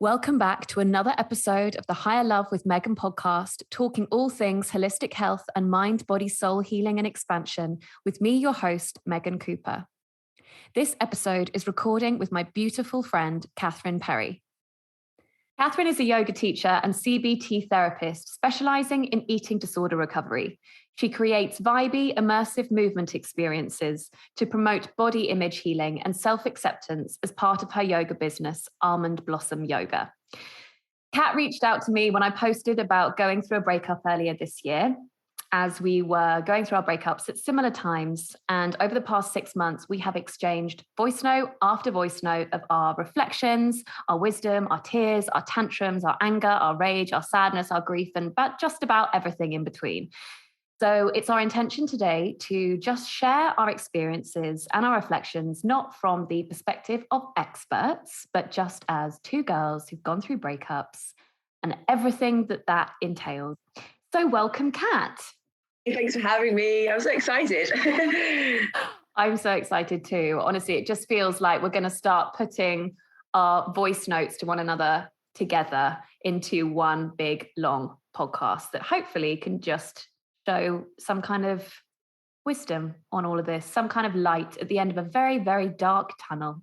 Welcome back to another episode of the Higher Love with Megan podcast, talking all things holistic health and mind, body, soul healing and expansion with me, your host, Megan Cooper. This episode is recording with my beautiful friend, Catherine Perry. Catherine is a yoga teacher and CBT therapist specializing in eating disorder recovery. She creates vibey, immersive movement experiences to promote body image healing and self-acceptance as part of her yoga business, Almond Blossom Yoga. Kat reached out to me when I posted about going through a breakup earlier this year, as we were going through our breakups at similar times. And over the past 6 months, we have exchanged voice note after voice note of our reflections, our wisdom, our tears, our tantrums, our anger, our rage, our sadness, our grief, and but just about everything in between. So it's our intention today to just share our experiences and our reflections, not from the perspective of experts, but just as two girls who've gone through breakups and everything that entails. So welcome, Kat. Thanks for having me. I'm so excited. I'm so excited too. Honestly, it just feels like we're going to start putting our voice notes to one another together into one big, long podcast that hopefully can just show some kind of wisdom on all of this, some kind of light at the end of a very, very dark tunnel.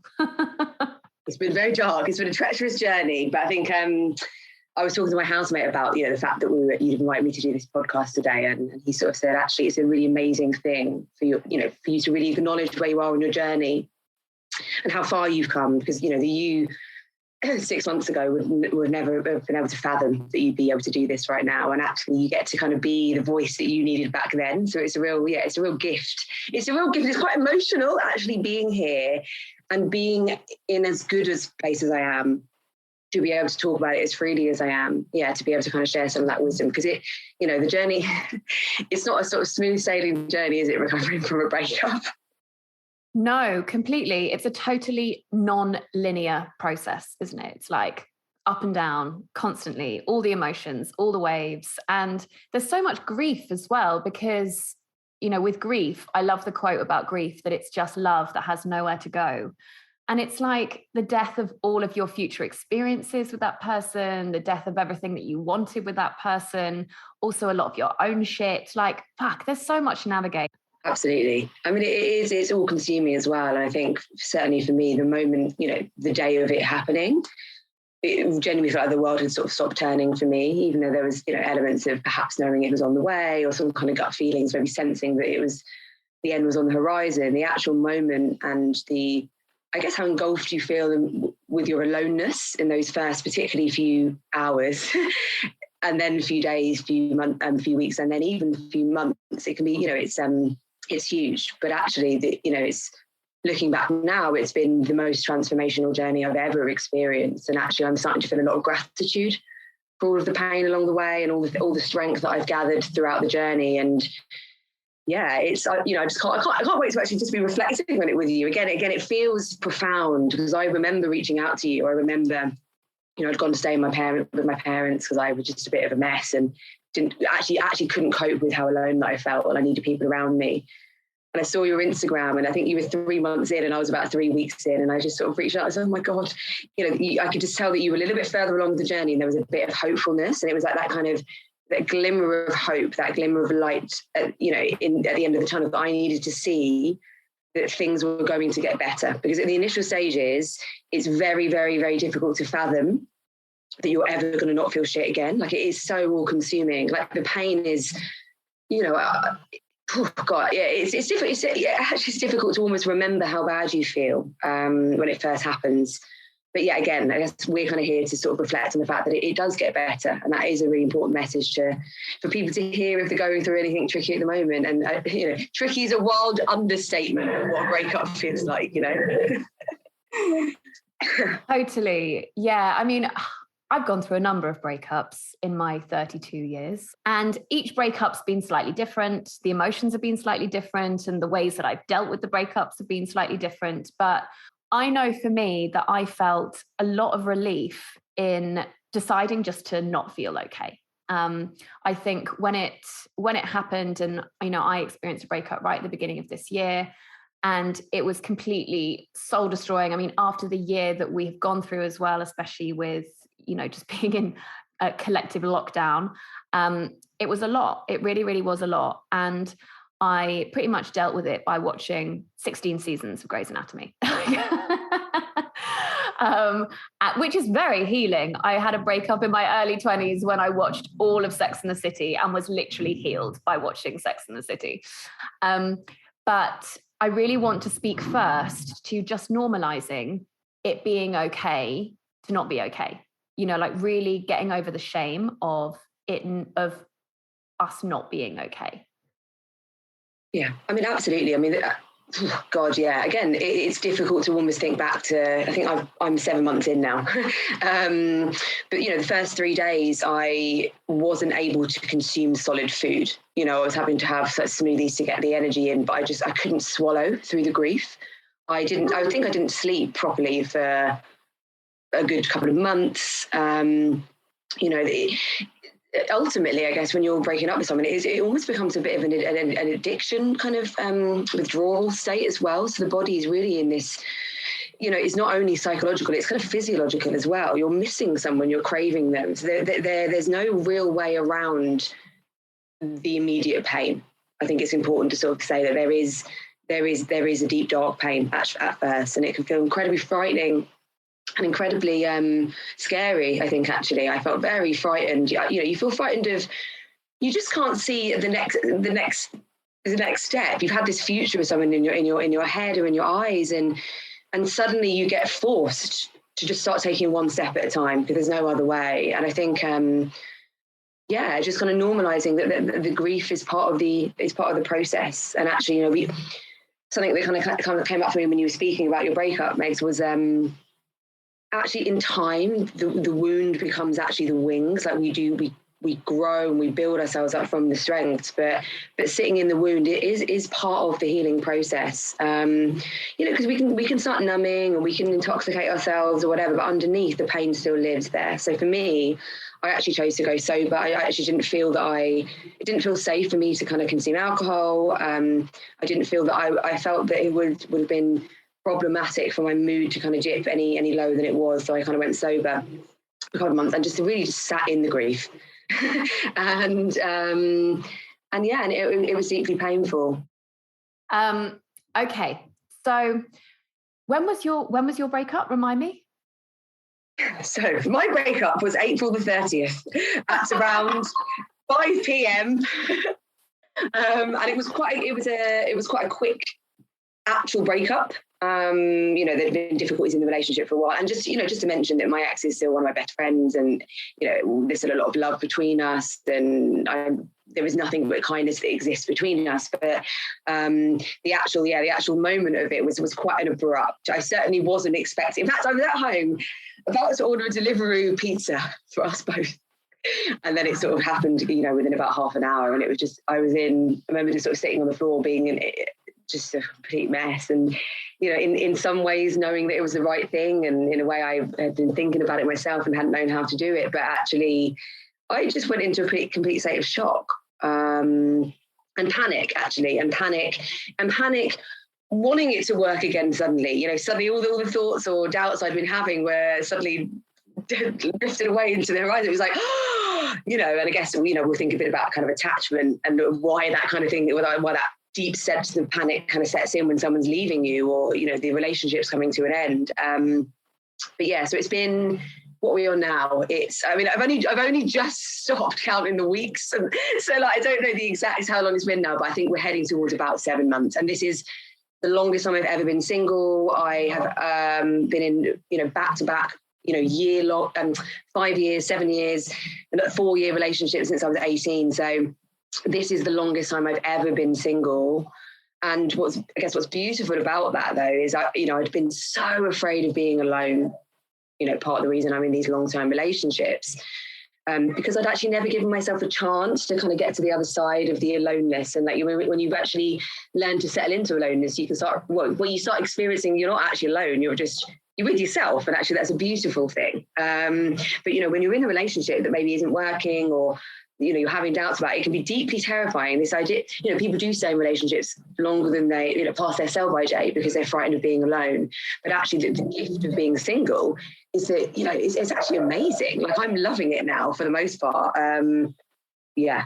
It's been very dark. It's been a treacherous journey, but I think I was talking to my housemate about, the fact that you'd invited me to do this podcast today, and he sort of said, actually, it's a really amazing thing for you, for you to really acknowledge where you are on your journey and how far you've come, because the you 6 months ago would never have been able to fathom that you'd be able to do this right now, and actually you get to kind of be the voice that you needed back then. So it's a real gift. It's quite emotional actually being here and being in as good a place as I am, to be able to talk about it as freely as I am, to be able to kind of share some of that wisdom, because the journey, it's not a sort of smooth sailing journey, is it, recovering from a breakup? No, completely. It's a totally non-linear process, isn't it? It's like up and down constantly, all the emotions, all the waves. And there's so much grief as well, because, with grief, I love the quote about grief, that it's just love that has nowhere to go. And it's like the death of all of your future experiences with that person, the death of everything that you wanted with that person, also a lot of your own shit. Like, fuck, there's so much to navigate. Absolutely. I mean, it's all consuming as well. And I think certainly for me, the moment, the day of it happening, it genuinely felt like the world had sort of stopped turning for me, even though there was, elements of perhaps knowing it was on the way, or some kind of gut feelings, maybe sensing that the end was on the horizon. The actual moment and I guess how engulfed you feel with your aloneness in those first particularly few hours and then a few days, few weeks, and then even a few months. It can be, it's huge. But actually, it's looking back now, it's been the most transformational journey I've ever experienced. And actually, I'm starting to feel a lot of gratitude for all of the pain along the way and all the strength that I've gathered throughout the journey. And it's I can't wait to actually just be reflecting on it with you again. It feels profound, because I remember reaching out to you. I remember, I'd gone to stay with my parents because I was just a bit of a mess and actually couldn't cope with how alone that I felt, and I needed people around me. And I saw your Instagram, and I think you were 3 months in, and I was about 3 weeks in, and I just sort of reached out. I said, oh my God, I could just tell that you were a little bit further along the journey, and there was a bit of hopefulness, and it was like that kind of that glimmer of hope, that glimmer of light, at the end of the tunnel, that I needed to see that things were going to get better. Because at the initial stages, it's very, very, very difficult to fathom that you're ever going to not feel shit again. Like, it is so all consuming. Like, the pain is, it's difficult. It's difficult to almost remember how bad you feel when it first happens. But yeah, again, I guess we're kind of here to sort of reflect on the fact that it does get better. And that is a really important message for people to hear if they're going through anything tricky at the moment. And, tricky is a wild understatement of what a breakup feels like, Totally. Yeah. I mean, I've gone through a number of breakups in my 32 years, and each breakup's been slightly different. The emotions have been slightly different, and the ways that I've dealt with the breakups have been slightly different. But I know for me that I felt a lot of relief in deciding just to not feel okay. I think when it happened, and I experienced a breakup right at the beginning of this year, and it was completely soul destroying. I mean, after the year that we've gone through as well, especially with just being in a collective lockdown, it was a lot. It really, really was a lot. And I pretty much dealt with it by watching 16 seasons of Grey's Anatomy. Which is very healing. I had a breakup in my early 20s when I watched all of Sex and the City and was literally healed by watching Sex and the City. But I really want to speak first to just normalizing it being okay to not be okay. Like really getting over the shame of us not being okay. Yeah, I mean, absolutely. I mean, God, yeah. Again, it's difficult to almost think back to, I think I'm 7 months in now. But, the first 3 days, I wasn't able to consume solid food. I was having to have smoothies to get the energy in, but I couldn't swallow through the grief. I think I didn't sleep properly for a good couple of months. Ultimately, I guess when you're breaking up with someone, it almost becomes a bit of an addiction kind of withdrawal state as well. So the body is really in this, it's not only psychological, it's kind of physiological as well. You're missing someone, you're craving them. So there's no real way around the immediate pain. I think it's important to sort of say that there is a deep, dark pain at first, and it can feel incredibly frightening and incredibly scary. I think actually I felt very frightened. You feel frightened of, you just can't see the next step. You've had this future with someone in your head or in your eyes, and suddenly you get forced to just start taking one step at a time because there's no other way. And I think just kind of normalizing that the grief is part of the process. And actually, something that kind of came up for me when you were speaking about your breakup, Megs, was actually in time, the wound becomes actually the wings. Like we grow and we build ourselves up from the strengths, but sitting in the wound, it is part of the healing process. Because we can start numbing and we can intoxicate ourselves or whatever, but underneath the pain still lives there. So for me, I actually chose to go sober. I actually didn't feel it didn't feel safe for me to kind of consume alcohol. I didn't feel that I felt that it would have been problematic for my mood to kind of dip any lower than it was. So I kind of went sober for a couple of months and just sat in the grief. and it was deeply painful. Okay. So when was your breakup? Remind me. So my breakup was April the 30th at around 5 p.m. And it was quite a quick actual breakup. There'd been difficulties in the relationship for a while, and just to mention that my ex is still one of my best friends, and there's still a lot of love between us, and there was nothing but kindness that exists between us. But the actual moment of it was quite an abrupt. I certainly wasn't expecting. In fact, I was at home about to order a Deliveroo pizza for us both. And then it sort of happened, within about half an hour. And it was just, I remember just sort of sitting on the floor being just a complete mess. And, in some ways knowing that it was the right thing. And in a way I had been thinking about it myself and hadn't known how to do it. But actually, I just went into a complete state of shock and panic, actually. And panic wanting it to work again suddenly. Suddenly all the thoughts or doubts I'd been having were suddenly drifted away into the horizon. It was like, and I guess, we'll think a bit about kind of attachment and why that kind of thing, why that deep sense of panic kind of sets in when someone's leaving you or, the relationship's coming to an end. But yeah, so it's been what we are now. I've only just stopped counting the weeks. And so I don't know the exact how long it's been now, but I think we're heading towards about 7 months. And this is the longest time I've ever been single. I have been in, back-to-back, year long, 5 years, 7 years, and a 4-year relationship since I was 18. So this is the longest time I've ever been single. And what's beautiful about that, though, is I'd been so afraid of being alone. Part of the reason I'm in these long-term relationships, because I'd actually never given myself a chance to kind of get to the other side of the aloneness. And when you actually learn to settle into aloneness, you can when you start experiencing, you're not actually alone. You're with yourself, and actually that's a beautiful thing. But when you're in a relationship that maybe isn't working, or you're having doubts about it, can be deeply terrifying. This idea, people do stay in relationships longer than they, past their sell-by date because they're frightened of being alone. But actually the gift of being single is that, it's actually amazing. Like, I'm loving it now for the most part. Yeah.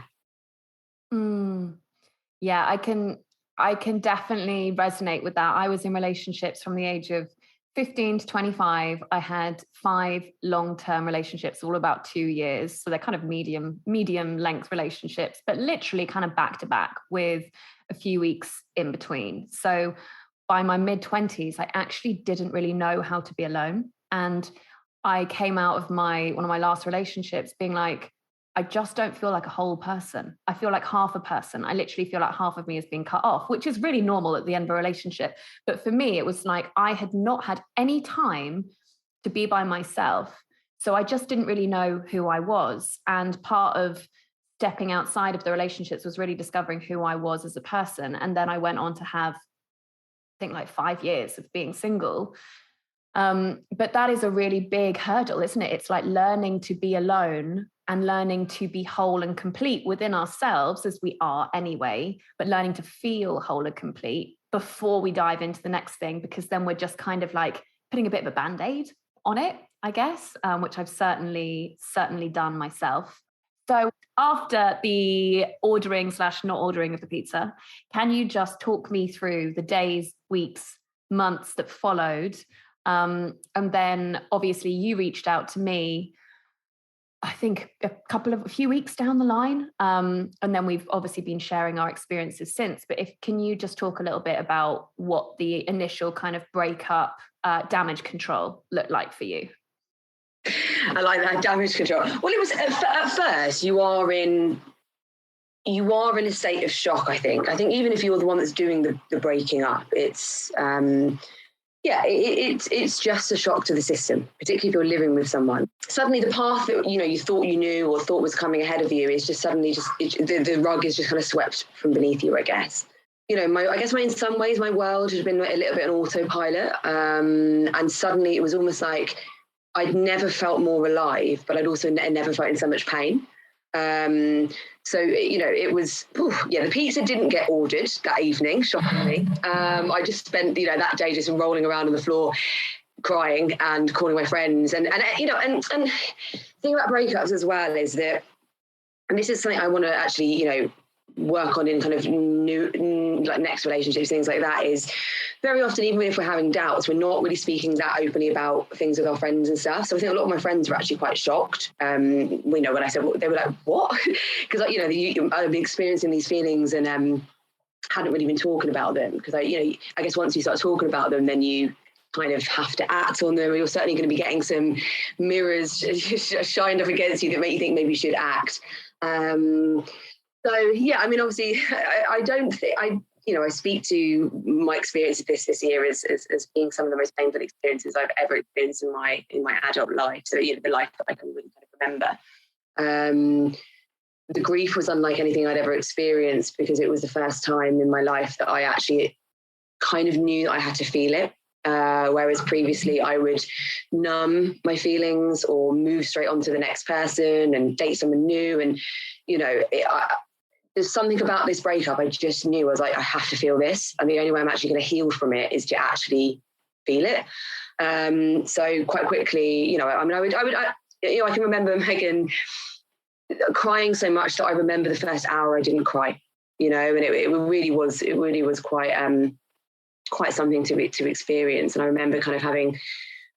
Yeah, I can definitely resonate with that. I was in relationships from the age of 15 to 25. I had 5 long-term relationships, all about 2 years. So they're kind of medium length relationships, but literally kind of back to back with a few weeks in between. So by my mid-20s, I actually didn't really know how to be alone. And I came out of one of my last relationships being like, I just don't feel like a whole person. I feel like half a person. I literally feel like half of me is being cut off, which is really normal at the end of a relationship. But for me, it was like I had not had any time to be by myself. So I just didn't really know who I was. And part of stepping outside of the relationships was really discovering who I was as a person. And then I went on to have, I think, like 5 years of being single. But that is a really big hurdle, isn't it? It's like learning to be alone and learning to be whole and complete within ourselves, as we are anyway, but learning to feel whole and complete before we dive into the next thing, because then we're just kind of like putting a bit of a band-aid on it, I guess, which I've certainly done myself. So after the ordering/not ordering of the pizza, can you just talk me through the days, weeks, months that followed? And then obviously you reached out to me, I think a few weeks down the line. And then we've obviously been sharing our experiences since. But can you just talk a little bit about what the initial kind of breakup, damage control looked like for you? I like that, damage control. Well, it was at first you are in a state of shock. I think even if you're the one that's doing the breaking up, it's it's just a shock to the system, particularly if you're living with someone. Suddenly the path that you thought you knew or thought was coming ahead of you is just suddenly the rug is just kind of swept from beneath you, I guess. In some ways my world had been a little bit on autopilot, and suddenly it was almost like I'd never felt more alive, but I'd also never felt in so much pain. So, it was, the pizza didn't get ordered that evening, shockingly. I just spent, that day just rolling around on the floor, crying and calling my friends. And the thing about breakups as well is that, and this is something I want to actually, work on in kind of new, like next relationships, things like that, is very often, even if we're having doubts, we're not really speaking that openly about things with our friends and stuff. So I think a lot of my friends were actually quite shocked. When I said, they were like, what? Because I've been experiencing these feelings and hadn't really been talking about them, because I guess once you start talking about them, then you kind of have to act on them. You're certainly going to be getting some mirrors shined up against you that make you think maybe you should act. So, obviously, I don't think I speak to my experience of this year as being some of the most painful experiences I've ever experienced in my adult life. So, the life that I can really kind of remember. The grief was unlike anything I'd ever experienced, because it was the first time in my life that I actually kind of knew that I had to feel it. Whereas previously I would numb my feelings or move straight on to the next person and date someone new. And, there's something about this breakup. I just knew, I was like, I have to feel this. And the only way I'm actually going to heal from it is to actually feel it. So quite quickly, I can remember Megan crying so much that I remember the first hour I didn't cry, and it really was quite something to experience. And I remember kind of having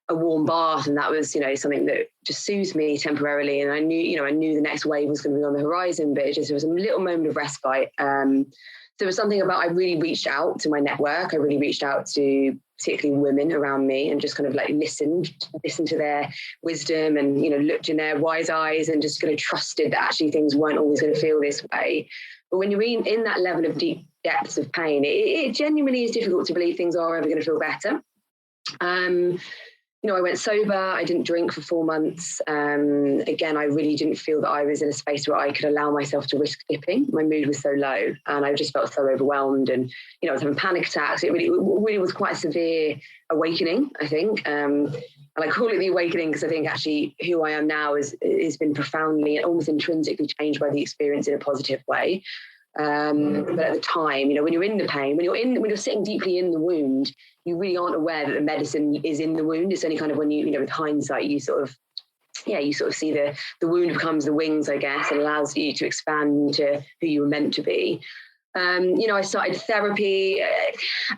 a warm bath, and that was, something that just soothed me temporarily. And I knew the next wave was going to be on the horizon, but it was a little moment of respite. There was something about, I really reached out to my network. I really reached out to particularly women around me and just kind of like listened to their wisdom and, looked in their wise eyes and just kind of trusted that actually things weren't always going to feel this way. But when you're in that level of deep depths of pain, it genuinely is difficult to believe things are ever going to feel better. I went sober. I didn't drink for 4 months. Again, I really didn't feel that I was in a space where I could allow myself to risk dipping. My mood was so low and I just felt so overwhelmed, and, I was having panic attacks. It really was quite a severe awakening, I think. And I call it the awakening because I think actually who I am now has been profoundly and almost intrinsically changed by the experience in a positive way. But at the time, when you're in the pain, when you're sitting deeply in the wound, you really aren't aware that the medicine is in the wound. It's only kind of when you with hindsight, you sort of see the wound becomes the wings, I guess, and allows you to expand into who you were meant to be. I started therapy.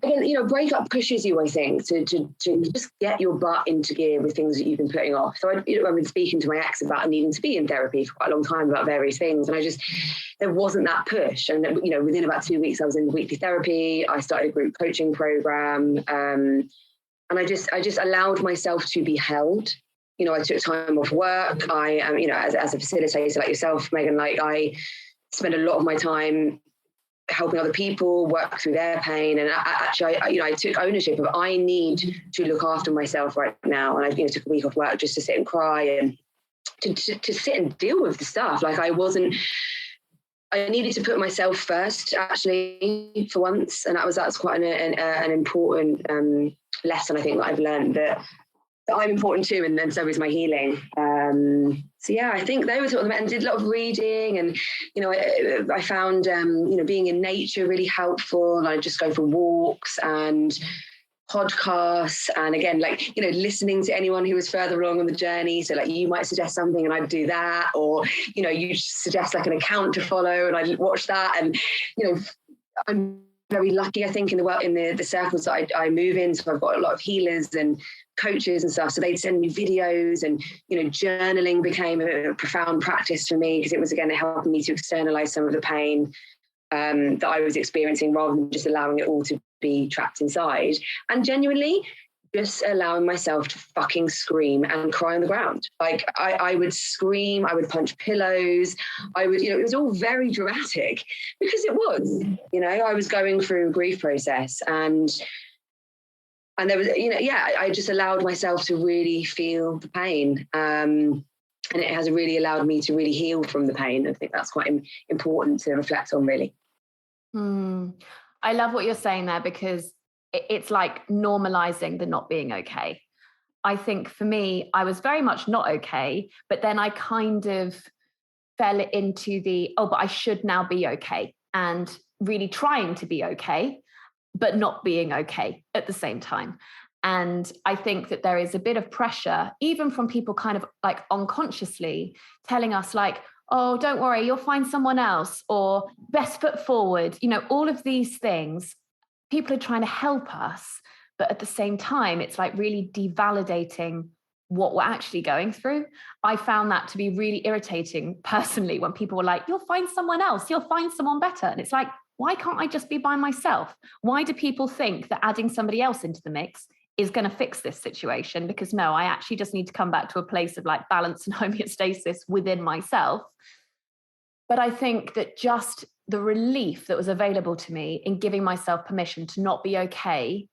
Again, breakup pushes you, I think, to just get your butt into gear with things that you've been putting off. So I've been speaking to my ex about needing to be in therapy for quite a long time about various things, and there wasn't that push. And within about 2 weeks, I was in weekly therapy. I started a group coaching program, and I just allowed myself to be held. I took time off work. I as a facilitator like yourself, Megan, I spend a lot of my time helping other people work through their pain, and I took ownership of I need to look after myself right now, and I took a week off work just to sit and cry and to sit and deal with the stuff. I needed to put myself first, actually, for once, and that's quite an important lesson I think that I've learned, that I'm important too, and then so is my healing. I think they were sort of, and did a lot of reading, and I found being in nature really helpful. And I just go for walks and podcasts, and again, listening to anyone who was further along on the journey. So you might suggest something and I'd do that, or you suggest an account to follow and I'd watch that. And I'm very lucky, I think, in the circles that I move in. So I've got a lot of healers and coaches and stuff. So they'd send me videos, and journaling became a profound practice for me, because it was, again, helping me to externalize some of the pain that I was experiencing, rather than just allowing it all to be trapped inside, and genuinely just allowing myself to fucking scream and cry on the ground. I would scream, I would punch pillows, it was all very dramatic, because it was, I was going through a grief process, and there was, I just allowed myself to really feel the pain. And it has really allowed me to really heal from the pain. I think that's quite important to reflect on, really. I love what you're saying there, because it's like normalizing the not being okay. I think for me, I was very much not okay, but then I kind of fell into but I should now be okay, and really trying to be okay, but not being okay at the same time. And I think that there is a bit of pressure, even from people kind of unconsciously telling us oh, don't worry, you'll find someone else, or best foot forward. All of these things, people are trying to help us, but at the same time, it's really devalidating what we're actually going through. I found that to be really irritating personally, when people were like, you'll find someone else, you'll find someone better. And it's why can't I just be by myself? Why do people think that adding somebody else into the mix is going to fix this situation? Because no, I actually just need to come back to a place of balance and homeostasis within myself. But I think that just the relief that was available to me in giving myself permission to not be okay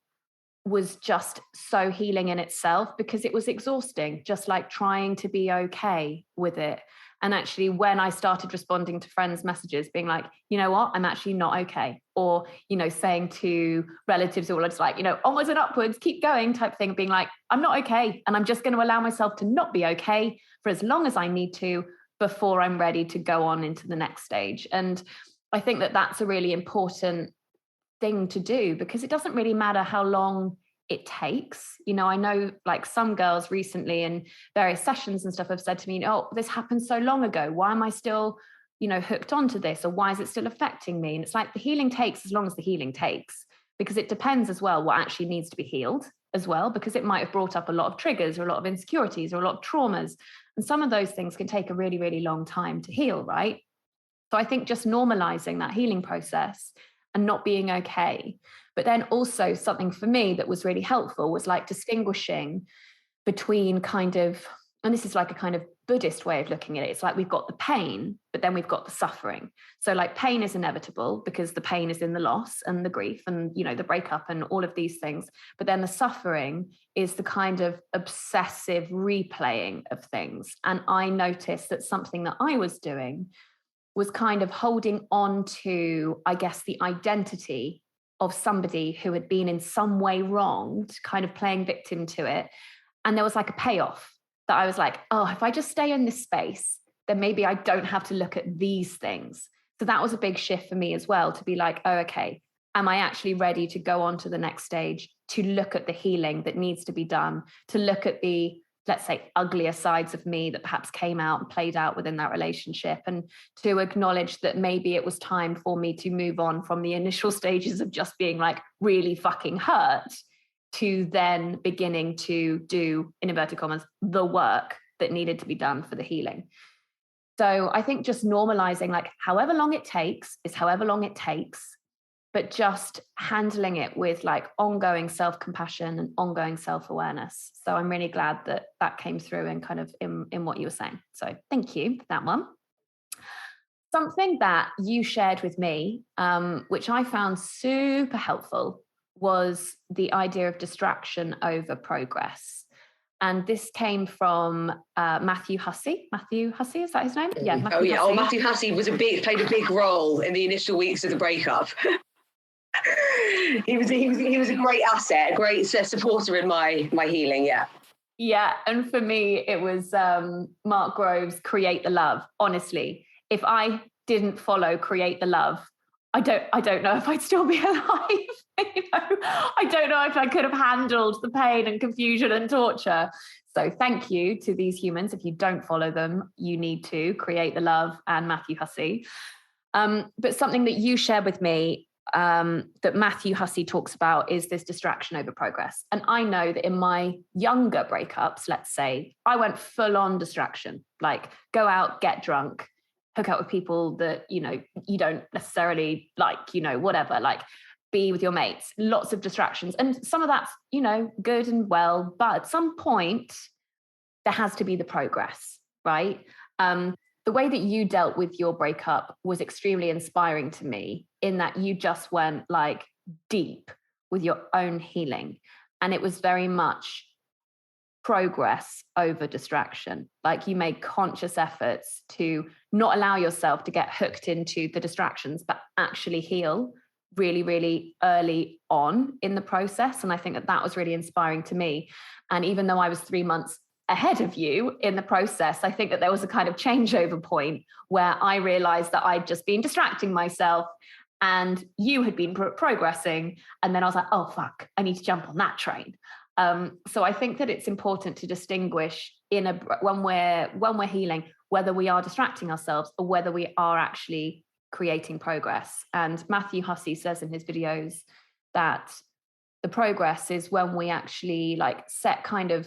was just so healing in itself, because it was exhausting, just trying to be okay with it. And actually, when I started responding to friends' messages, being you know what, I'm actually not okay. Or, saying to relatives who were just onwards and upwards, keep going type thing, being I'm not okay. And I'm just going to allow myself to not be okay for as long as I need to, before I'm ready to go on into the next stage. And I think that that's a really important thing to do, because it doesn't really matter how long it takes. I know some girls recently in various sessions and stuff have said to me, oh, this happened so long ago. Why am I still, hooked onto this? Or why is it still affecting me? And it's the healing takes as long as the healing takes, because it depends as well what actually needs to be healed as well, because it might have brought up a lot of triggers or a lot of insecurities or a lot of traumas. And some of those things can take a really, really long time to heal, right? So I think just normalizing that healing process and not being okay. But then also something for me that was really helpful was distinguishing between kind of and this is like a kind of Buddhist way of looking at it. It's like we've got the pain, but then we've got the suffering. So like pain is inevitable because the pain is in the loss and the grief and, you know, the breakup and all of these things. But then the suffering is the kind of obsessive replaying of things. And I noticed that something that I was doing was kind of holding on to, I guess, the identity of somebody who had been in some way wronged, kind of playing victim to it. And there was like a payoff that I was like, oh, if I just stay in this space, then maybe I don't have to look at these things. So that was a big shift for me as well, to be like, oh, okay, am I actually ready to go on to the next stage, to look at the healing that needs to be done, to look at the, let's say, uglier sides of me that perhaps came out and played out within that relationship, and to acknowledge that maybe it was time for me to move on from the initial stages of just being like really fucking hurt to then beginning to do, in inverted commas, the work that needed to be done for the healing. So I think just normalizing, like, however long it takes is however long it takes, but just handling it with like ongoing self-compassion and ongoing self-awareness. So I'm really glad that that came through and kind of in what you were saying. So thank you for that one. Something that you shared with me, which I found super helpful, was the idea of distraction over progress. And this came from Matthew Hussey. Matthew Hussey, is that his name? Yeah. Matthew Hussey. Matthew Hussey played a big role in the initial weeks of the breakup. he was a great asset, a great supporter in my healing. Yeah. Yeah, and for me, it was Mark Grove's "Create the Love." Honestly, if I didn't follow "Create the Love," I don't know if I'd still be alive. You know? I don't know if I could have handled the pain and confusion and torture. So thank you to these humans. If you don't follow them, you need to. Create the Love and Matthew Hussey. But something that you shared with me that Matthew Hussey talks about is this distraction over progress. And I know that in my younger breakups, let's say, I went full on distraction, like go out, get drunk, hook up with people that, you know, you don't necessarily like, you know, whatever, like be with your mates, lots of distractions. And some of that's, you know, good and well, but at some point there has to be the progress, right? The way that you dealt with your breakup was extremely inspiring to me, in that you just went like deep with your own healing. And it was very much progress over distraction. Like you made conscious efforts to not allow yourself to get hooked into the distractions, but actually heal really, really early on in the process. And I think that that was really inspiring to me. And even though I was 3 months ahead of you in the process, I think that there was a kind of changeover point where I realized that I'd just been distracting myself and you had been progressing. And then I was like, oh, fuck, I need to jump on that train. So I think that it's important to distinguish when we're healing, whether we are distracting ourselves or whether we are actually creating progress. And Matthew Hussey says in his videos that the progress is when we actually like set kind of,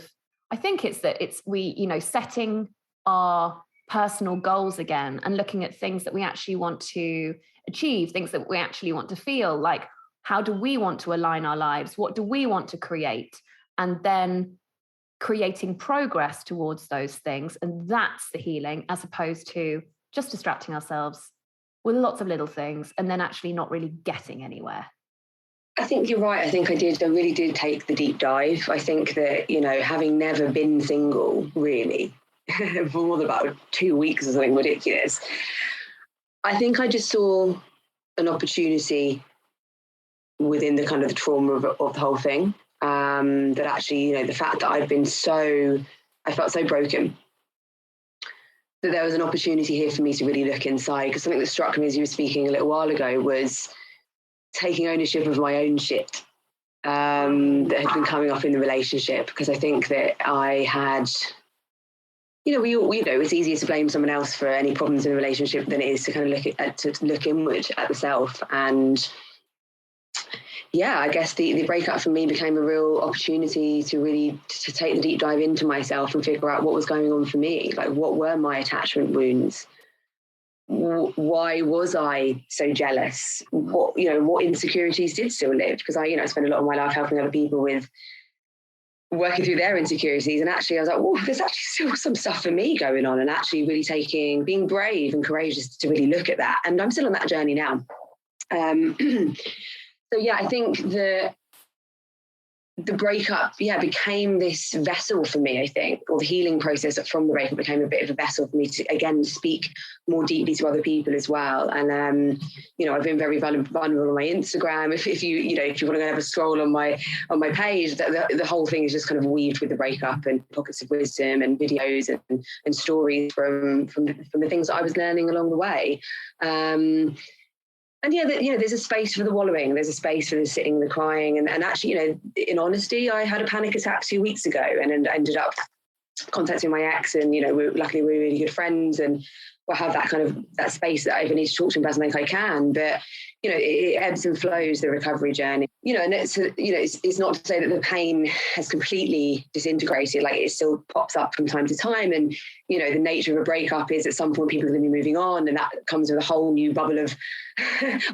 I think it's we, you know, setting our personal goals again and looking at things that we actually want to achieve, things that we actually want to feel like. How do we want to align our lives? What do we want to create? And then creating progress towards those things. And that's the healing, as opposed to just distracting ourselves with lots of little things and then actually not really getting anywhere. I think you're right. I think I really did take the deep dive. I think that, you know, having never been single really for more than about 2 weeks or something ridiculous, I think I just saw an opportunity within the kind of the trauma of the whole thing. That actually, you know, the fact that I felt so broken, that there was an opportunity here for me to really look inside. Because something that struck me as you were speaking a little while ago was taking ownership of my own shit that had been coming up in the relationship. Because I think that I had, you know, it's easier to blame someone else for any problems in a relationship than it is to kind of look inward at the self. And yeah, I guess the breakup for me became a real opportunity to really to take the deep dive into myself and figure out what was going on for me. Like, what were my attachment wounds? Why was I so jealous? What insecurities did still live? Because I spent a lot of my life helping other people with working through their insecurities. And actually I was like, oh, there's actually still some stuff for me going on, and actually really being brave and courageous to really look at that. And I'm still on that journey now. So yeah, I think the breakup, became this vessel for me, I think, or the healing process from the breakup became a bit of a vessel for me to, again, speak more deeply to other people as well. And, I've been very vulnerable on my Instagram. If you want to go and have a scroll on my page, the whole thing is just kind of weaved with the breakup and pockets of wisdom and videos and stories from the things that I was learning along the way. And there's a space for the wallowing. There's a space for the sitting and the crying. And actually, in honesty, I had a panic attack 2 weeks ago and ended up contacting my ex. And, luckily we're really good friends, and we'll have that space that I even need to talk to him as I think I can. But, it ebbs and flows, the recovery journey. And it's not to say that the pain has completely disintegrated. Like, it still pops up from time to time. And, the nature of a breakup is at some point people are going to be moving on, and that comes with a whole new bubble of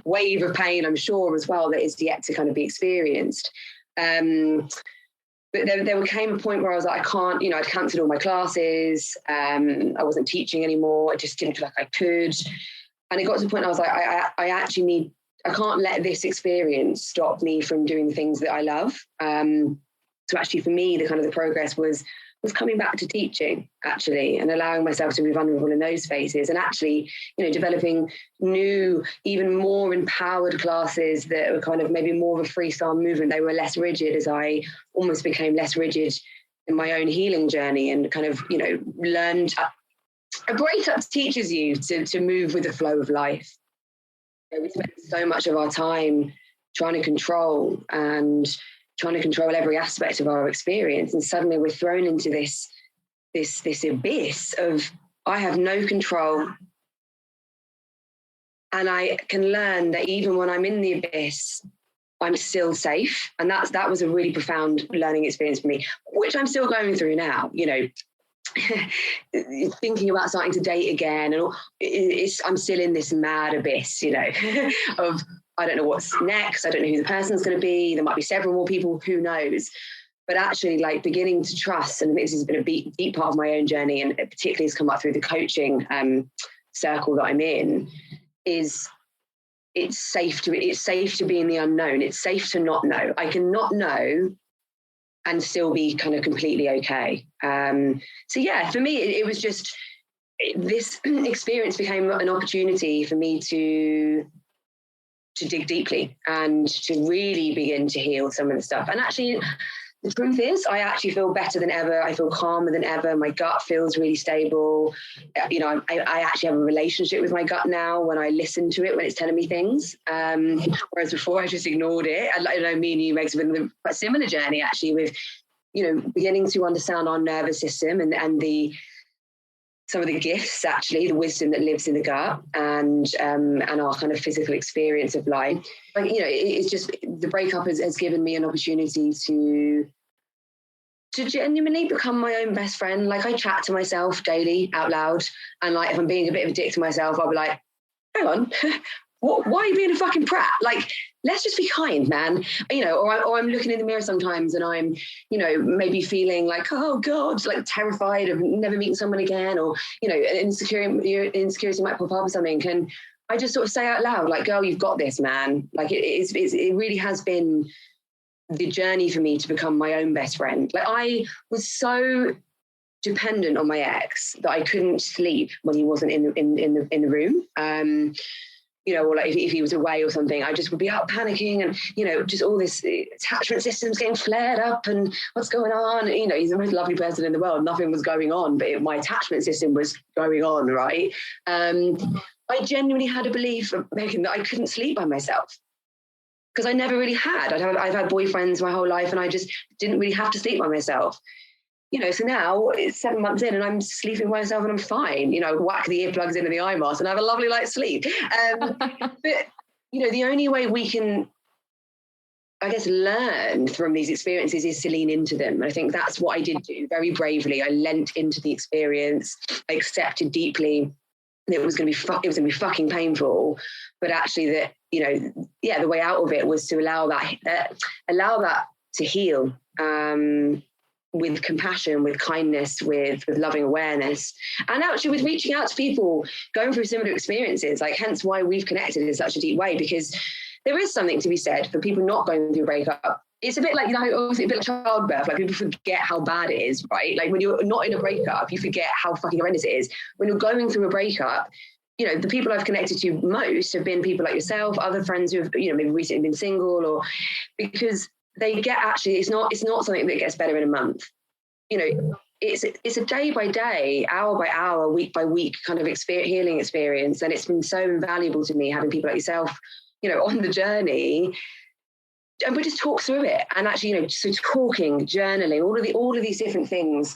wave of pain, I'm sure, as well, that is yet to kind of be experienced. But there came a point where I was like, I can't, I'd cancelled all my classes. I wasn't teaching anymore. I just didn't feel like I could. And it got to the point I was like, I can't let this experience stop me from doing the things that I love. So actually for me, the progress was coming back to teaching, actually, and allowing myself to be vulnerable in those spaces, and actually, developing new, even more empowered classes that were kind of maybe more of a freestyle movement. They were less rigid as I almost became less rigid in my own healing journey, and kind of, learned. A breakup teaches you to move with the flow of life. We spend so much of our time trying to control every aspect of our experience, and suddenly we're thrown into this abyss of, I have no control, and I can learn that even when I'm in the abyss, I'm still safe. And that was a really profound learning experience for me, which I'm still going through now. Thinking about starting to date again, and I'm still in this mad abyss, of, I don't know what's next. I don't know who the person's going to be. There might be several more people, who knows? But actually, like, beginning to trust, and this has been a deep part of my own journey, and it particularly has come up through the coaching circle that I'm in, is it's safe to be in the unknown. It's safe to not know. I can not know and still be kind of completely okay. So yeah, for me, it was just, this experience became an opportunity for me to dig deeply and to really begin to heal some of the stuff. And actually, the truth is, I actually feel better than ever. I feel calmer than ever. My gut feels really stable. I actually have a relationship with my gut now when I listen to it, when it's telling me things. Whereas before I just ignored it. I know me and you, Meg's, have been a similar journey actually, with, beginning to understand our nervous system and some of the gifts, actually, the wisdom that lives in the gut, and our kind of physical experience of life. Like, it's just, the breakup has given me an opportunity to genuinely become my own best friend. Like, I chat to myself daily out loud, and like, if I'm being a bit of a dick to myself, I'll be like, hang on, why are you being a fucking prat? Like, let's just be kind, man. Or I'm looking in the mirror sometimes and I'm, maybe feeling like, oh God, like terrified of never meeting someone again, or, insecurity might pop up or something. And I just sort of say out loud, like, girl, you've got this, man. Like, it really has been the journey for me to become my own best friend. Like, I was so dependent on my ex that I couldn't sleep when he wasn't in the room. Or like if he was away or something, I just would be out panicking, and, just all this attachment systems getting flared up, and what's going on? He's the most lovely person in the world. Nothing was going on, but my attachment system was going on, right? I genuinely had a belief, Megan, that I couldn't sleep by myself, because I never really had. I've had boyfriends my whole life, and I just didn't really have to sleep by myself. So now it's 7 months in and I'm sleeping by myself and I'm fine. Whack the earplugs into the eye mask and have a lovely night's sleep. But, the only way we can, I guess, learn from these experiences is to lean into them. And I think that's what I did do very bravely. I leant into the experience. I accepted deeply that it was going to be fucking painful, but actually that, the way out of it was to allow that to heal. with compassion, with kindness, with loving awareness, and actually with reaching out to people going through similar experiences, like hence why we've connected in such a deep way, because there is something to be said for people not going through a breakup. It's a bit like, obviously a bit like childbirth, like people forget how bad it is, right? Like when you're not in a breakup, you forget how fucking horrendous it is. When you're going through a breakup, the people I've connected to most have been people like yourself, other friends who have, maybe recently been single, or because they get, actually, it's not something that gets better in a month. It's a day by day, hour by hour, week by week kind of healing experience. And it's been so invaluable to me having people like yourself, on the journey. And we just talk through it. And actually, so talking, journaling, all of these different things.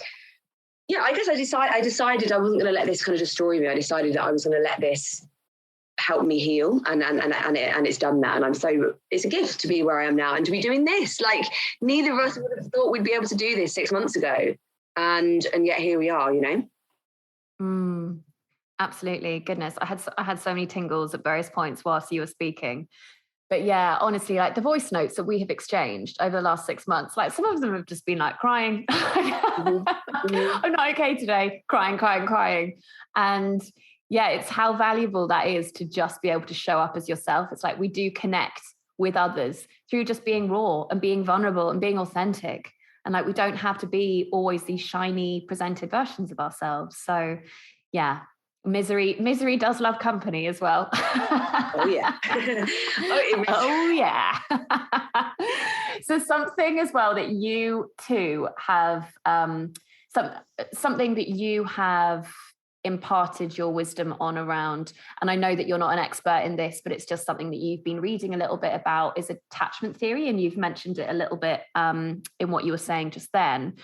Yeah, I guess I decided I wasn't going to let this kind of destroy me. I decided that I was going to let this help me heal, and it's done that. And it's a gift to be where I am now and to be doing this. Like, neither of us would have thought we'd be able to do this 6 months ago, and yet here we are. Absolutely. Goodness, I had so many tingles at various points whilst you were speaking. But yeah, honestly, like the voice notes that we have exchanged over the last 6 months, like some of them have just been like crying. I'm not okay today, crying. And yeah, it's how valuable that is to just be able to show up as yourself. It's like we do connect with others through just being raw and being vulnerable and being authentic. And like we don't have to be always these shiny presented versions of ourselves. So yeah. Misery does love company as well. Oh yeah. Oh yeah. So something as well that you too have something that you have imparted your wisdom on around, and I know that you're not an expert in this, but it's just something that you've been reading a little bit about, is attachment theory, and you've mentioned it a little bit in what you were saying just then.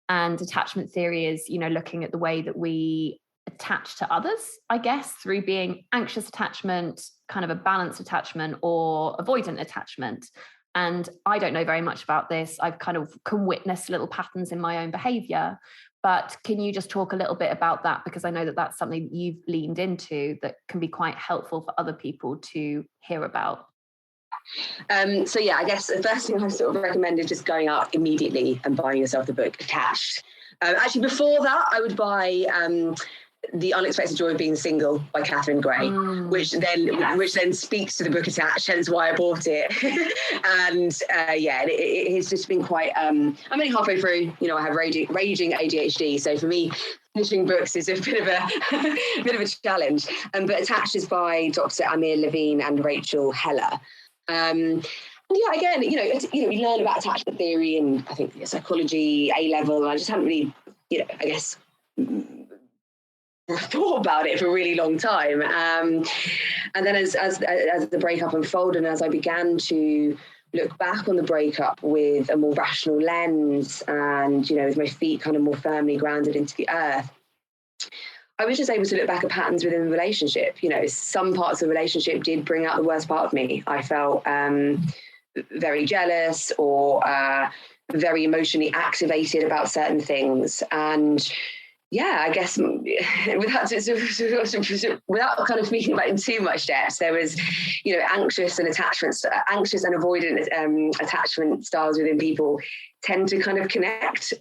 And attachment theory is, looking at the way that we attach to others, I guess, through being anxious attachment, kind of a balanced attachment, or avoidant attachment. And I don't know very much about this. I've kind of can witness little patterns in my own behavior. But can you just talk a little bit about that? Because I know that that's something you've leaned into that can be quite helpful for other people to hear about. So yeah, I guess the first thing I sort of recommend is just going out immediately and buying yourself the book Attached. Actually, before that, I would buy The Unexpected Joy of Being Single by Catherine Gray, which then speaks to the book Attached, hence why I bought it. And it has just been quite, I'm only halfway through, I have raging ADHD. So for me, finishing books is a bit of a challenge. But Attached is by Dr. Amir Levine and Rachel Heller. Yeah, again, we learn about attachment theory and I think psychology A level. I just hadn't really, I guess, thought about it for a really long time. And then as the breakup unfolded, and as I began to look back on the breakup with a more rational lens and, with my feet kind of more firmly grounded into the earth, I was just able to look back at patterns within the relationship. Some parts of the relationship did bring out the worst part of me. I felt very jealous or very emotionally activated about certain things. And yeah, I guess without kind of speaking about it in too much depth, there was, anxious and avoidant attachment styles within people tend to kind of connect.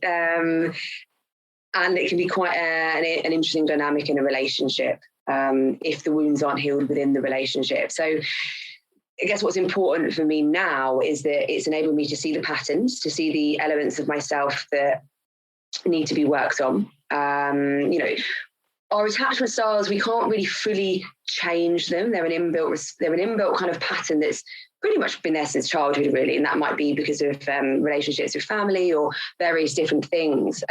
And it can be quite an interesting dynamic in a relationship if the wounds aren't healed within the relationship. So I guess what's important for me now is that it's enabled me to see the patterns, to see the elements of myself that need to be worked on. Our attachment styles, we can't really fully change them. They're an inbuilt kind of pattern that's pretty much been there since childhood, really. And that might be because of relationships with family or various different things.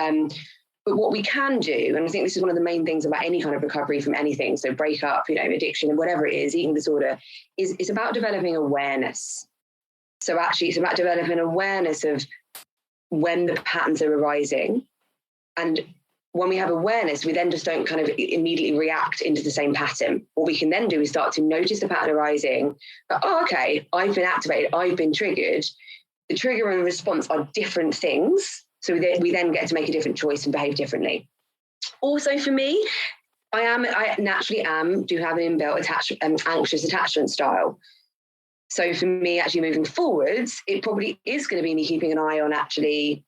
But what we can do, and I think this is one of the main things about any kind of recovery from anything, so breakup, addiction, and whatever it is, eating disorder, is it's about developing awareness. So actually, it's about developing awareness of when the patterns are arising. And when we have awareness, we then just don't kind of immediately react into the same pattern. What we can then do is start to notice the pattern arising. But, okay, I've been activated, I've been triggered. The trigger and response are different things. So we then get to make a different choice and behave differently. Also for me, I naturally do have an inbuilt anxious attachment style. So for me, actually moving forwards, it probably is going to be me keeping an eye on actually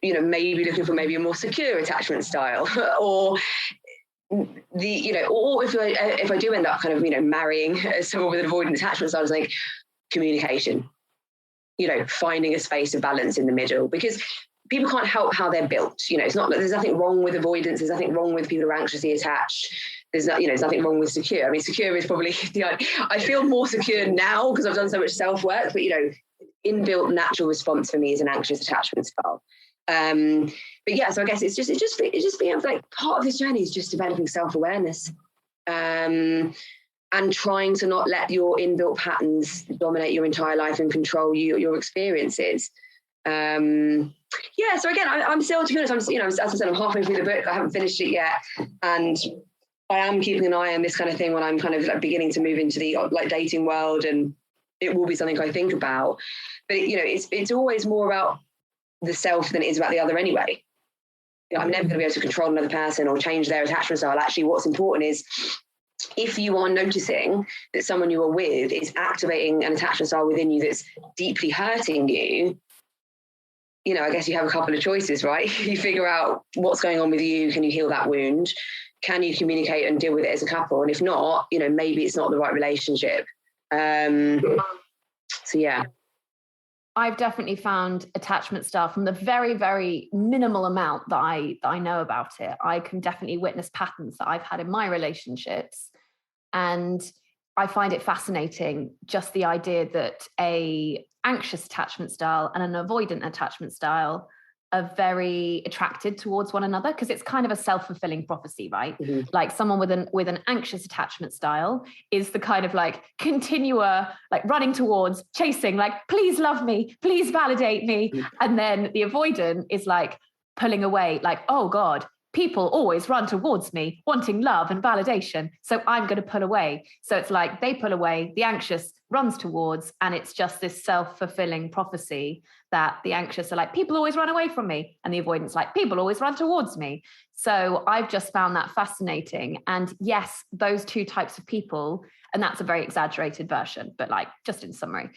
maybe looking for maybe a more secure attachment style, or or if I do end up kind of, marrying someone with an avoidant attachment style, it's like communication, finding a space of balance in the middle, because people can't help how they're built. It's not that there's nothing wrong with avoidance. There's nothing wrong with people who are anxiously attached. There's nothing wrong with secure. I mean, secure is probably, I feel more secure now because I've done so much self-work, but, inbuilt natural response for me is an anxious attachment style. But yeah, so I guess it's just being able to, like, part of this journey is just developing self-awareness, and trying to not let your inbuilt patterns dominate your entire life and control your experiences. So again, I'm still, to be honest, as I said, I'm halfway through the book. I haven't finished it yet, and I am keeping an eye on this kind of thing when I'm kind of like beginning to move into the like dating world, and it will be something I think about. But it's always more about the self than it is about the other anyway. I'm never going to be able to control another person or change their attachment style. Actually, what's important is if you are noticing that someone you are with is activating an attachment style within you that's deeply hurting you, I guess you have a couple of choices, right? You figure out what's going on with you. Can you heal that wound? Can you communicate and deal with it as a couple? And if not, maybe it's not the right relationship. So yeah. I've definitely found attachment style from the very, very minimal amount that I know about it. I can definitely witness patterns that I've had in my relationships. And I find it fascinating, just the idea that a anxious attachment style and an avoidant attachment style are very attracted towards one another, because it's kind of a self-fulfilling prophecy, right? Mm-hmm. Like someone with an anxious attachment style is the kind of like continual, like running towards, chasing, like, please love me, please validate me. Mm-hmm. And then the avoidant is like pulling away, like, oh God, people always run towards me wanting love and validation, so I'm going to pull away. So it's like they pull away, the anxious runs towards, and it's just this self-fulfilling prophecy that the anxious are like, people always run away from me, and the avoidance like, people always run towards me. So I've just found that fascinating. And yes, those two types of people, and that's a very exaggerated version, but like just in summary,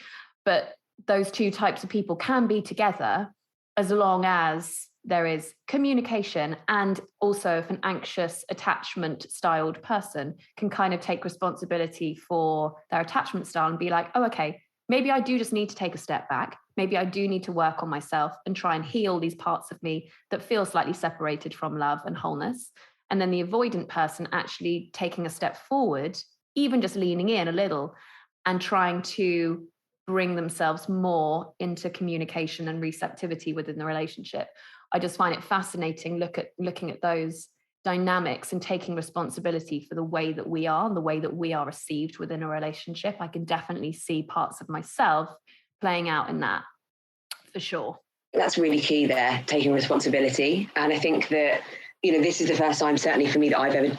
but those two types of people can be together as long as there is communication. And also if an anxious attachment styled person can kind of take responsibility for their attachment style and be like, oh, okay, maybe I do just need to take a step back. Maybe I do need to work on myself and try and heal these parts of me that feel slightly separated from love and wholeness. And then the avoidant person actually taking a step forward, even just leaning in a little and trying to bring themselves more into communication and receptivity within the relationship. I just find it fascinating looking at those dynamics and taking responsibility for the way that we are and the way that we are received within a relationship. I can definitely see parts of myself playing out in that, for sure. That's really key there, taking responsibility. And I think that, this is the first time, certainly for me, that I've ever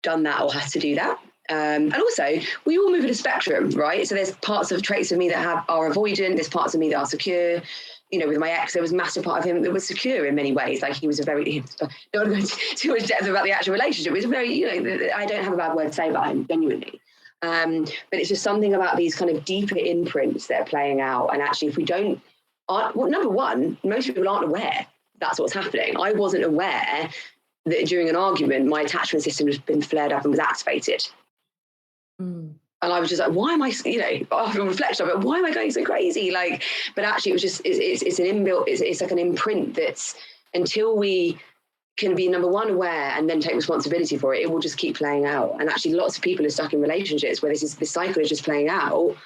done that or had to do that. And also, we all move at a spectrum, right? So there's parts of traits of me that are avoidant, there's parts of me that are secure. With my ex, there was a massive part of him that was secure in many ways. Like he was don't want to go into too much depth about the actual relationship. It was very, I don't have a bad word to say about him, genuinely. But it's just something about these kind of deeper imprints that are playing out. And actually, if we number one, most people aren't aware that's what's happening. I wasn't aware that during an argument, my attachment system has been flared up and was activated. Mm. And I was just like, why am I, after reflection of it, why am I going so crazy? Like, but actually it was just, it's an inbuilt, it's like an imprint that's, until we can be, number one, aware and then take responsibility for it, it will just keep playing out. And actually lots of people are stuck in relationships where this cycle is just playing out.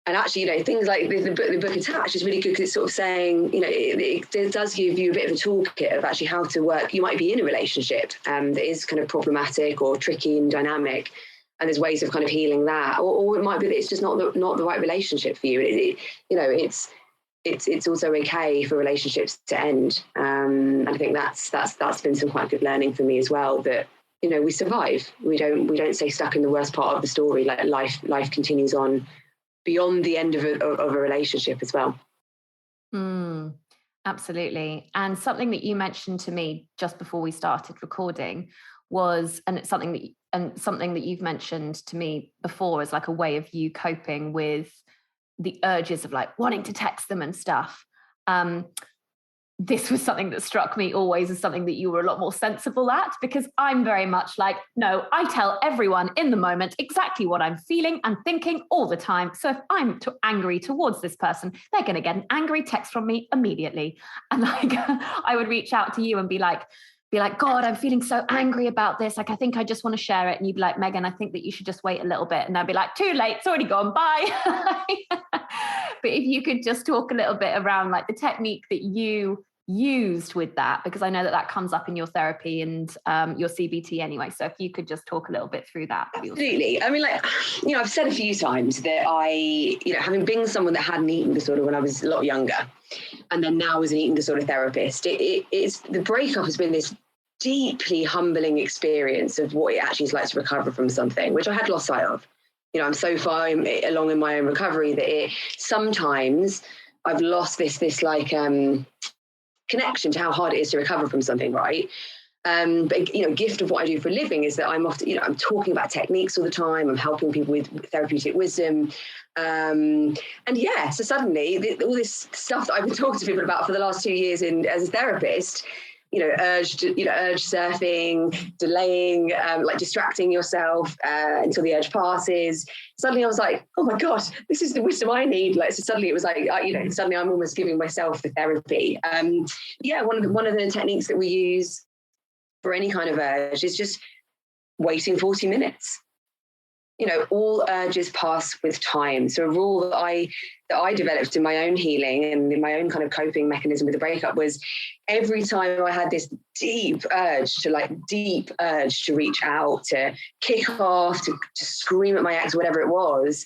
And actually, things like the book Heartache is really good because it's sort of saying, it does give you a bit of a toolkit of actually how to work. You might be in a relationship that is kind of problematic or tricky and dynamic, and there's ways of kind of healing that, or it might be that it's just not the right relationship for you. It's also okay for relationships to end. And I think that's been some quite good learning for me as well. That we survive. We don't stay stuck in the worst part of the story. Like life continues on beyond the end of a relationship as well. Absolutely. And something that you mentioned to me just before we started recording was, and it's something that you've mentioned to me before as like a way of you coping with the urges of like wanting to text them and stuff. this was something that struck me always as something that you were a lot more sensible at, because I'm very much like, no, I tell everyone in the moment exactly what I'm feeling and thinking all the time. So if I'm angry towards this person, they're going to get an angry text from me immediately. And like, I would reach out to you and be like, God, I'm feeling so angry about this. Like, I think I just want to share it. And you'd be like, Megan, I think that you should just wait a little bit. And I'd be like, too late, it's already gone, bye. But if you could just talk a little bit around like the technique that you used with that, because I know that comes up in your therapy and your CBT anyway. So if you could just talk a little bit through that. Absolutely. I mean, like, I've said a few times that having been someone that had an eating disorder when I was a lot younger, and then now as an eating disorder therapist, it's the breakup has been this deeply humbling experience of what it actually is like to recover from something, which I had lost sight of. I'm so far along in my own recovery that sometimes I've lost this like connection to how hard it is to recover from something, right? But gift of what I do for a living is that I'm often, I'm talking about techniques all the time. I'm helping people with therapeutic wisdom. So suddenly all this stuff that I've been talking to people about for the last 2 years as a therapist, urge surfing, delaying, like distracting yourself until the urge passes. Suddenly I was like, oh my God, this is the wisdom I need. Like, so suddenly it was like, suddenly I'm almost giving myself the therapy. One of the techniques that we use for any kind of urge is just waiting 40 minutes. All urges pass with time. So a rule that I developed in my own healing and in my own kind of coping mechanism with the breakup was every time I had this deep urge to reach out, to kick off, to scream at my ex, whatever it was,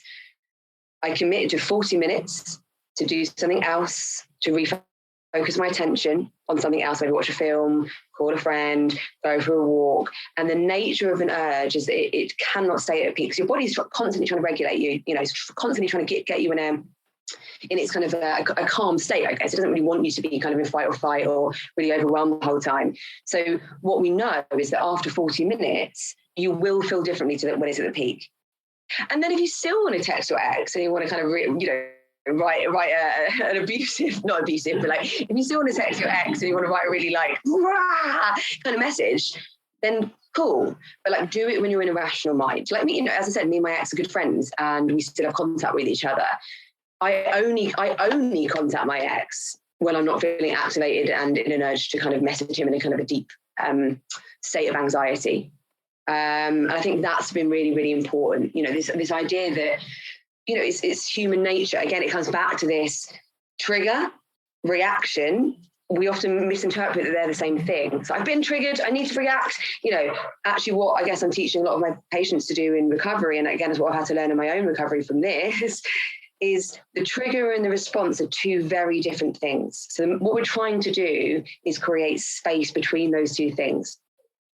I committed to 40 minutes to do something else, to refocus my attention on something else, maybe watch a film, call a friend, go for a walk. And the nature of an urge is that it cannot stay at a peak because your body's constantly trying to regulate you, it's constantly trying to get you in its kind of a calm state, I guess. It doesn't really want you to be kind of in fight or flight or really overwhelmed the whole time. So what we know is that after 40 minutes, you will feel differently to when it's at the peak. And then if you still want to text your ex and you want to kind of, write an abusive, not abusive, but like if you still want to text your ex and you want to write a really like rah kind of message, then cool. But like do it when you're in a rational mind. Like me, as I said, me and my ex are good friends and we still have contact with each other. I only contact my ex when I'm not feeling activated and in an urge to kind of message him in a kind of a deep state of anxiety. And I think that's been really, really important. This idea that it's human nature. Again, it comes back to this trigger, reaction. We often misinterpret that they're the same thing. So I've been triggered, I need to react. Actually what I guess I'm teaching a lot of my patients to do in recovery, and again, is what I've had to learn in my own recovery from this, is the trigger and the response are two very different things. So what we're trying to do is create space between those two things.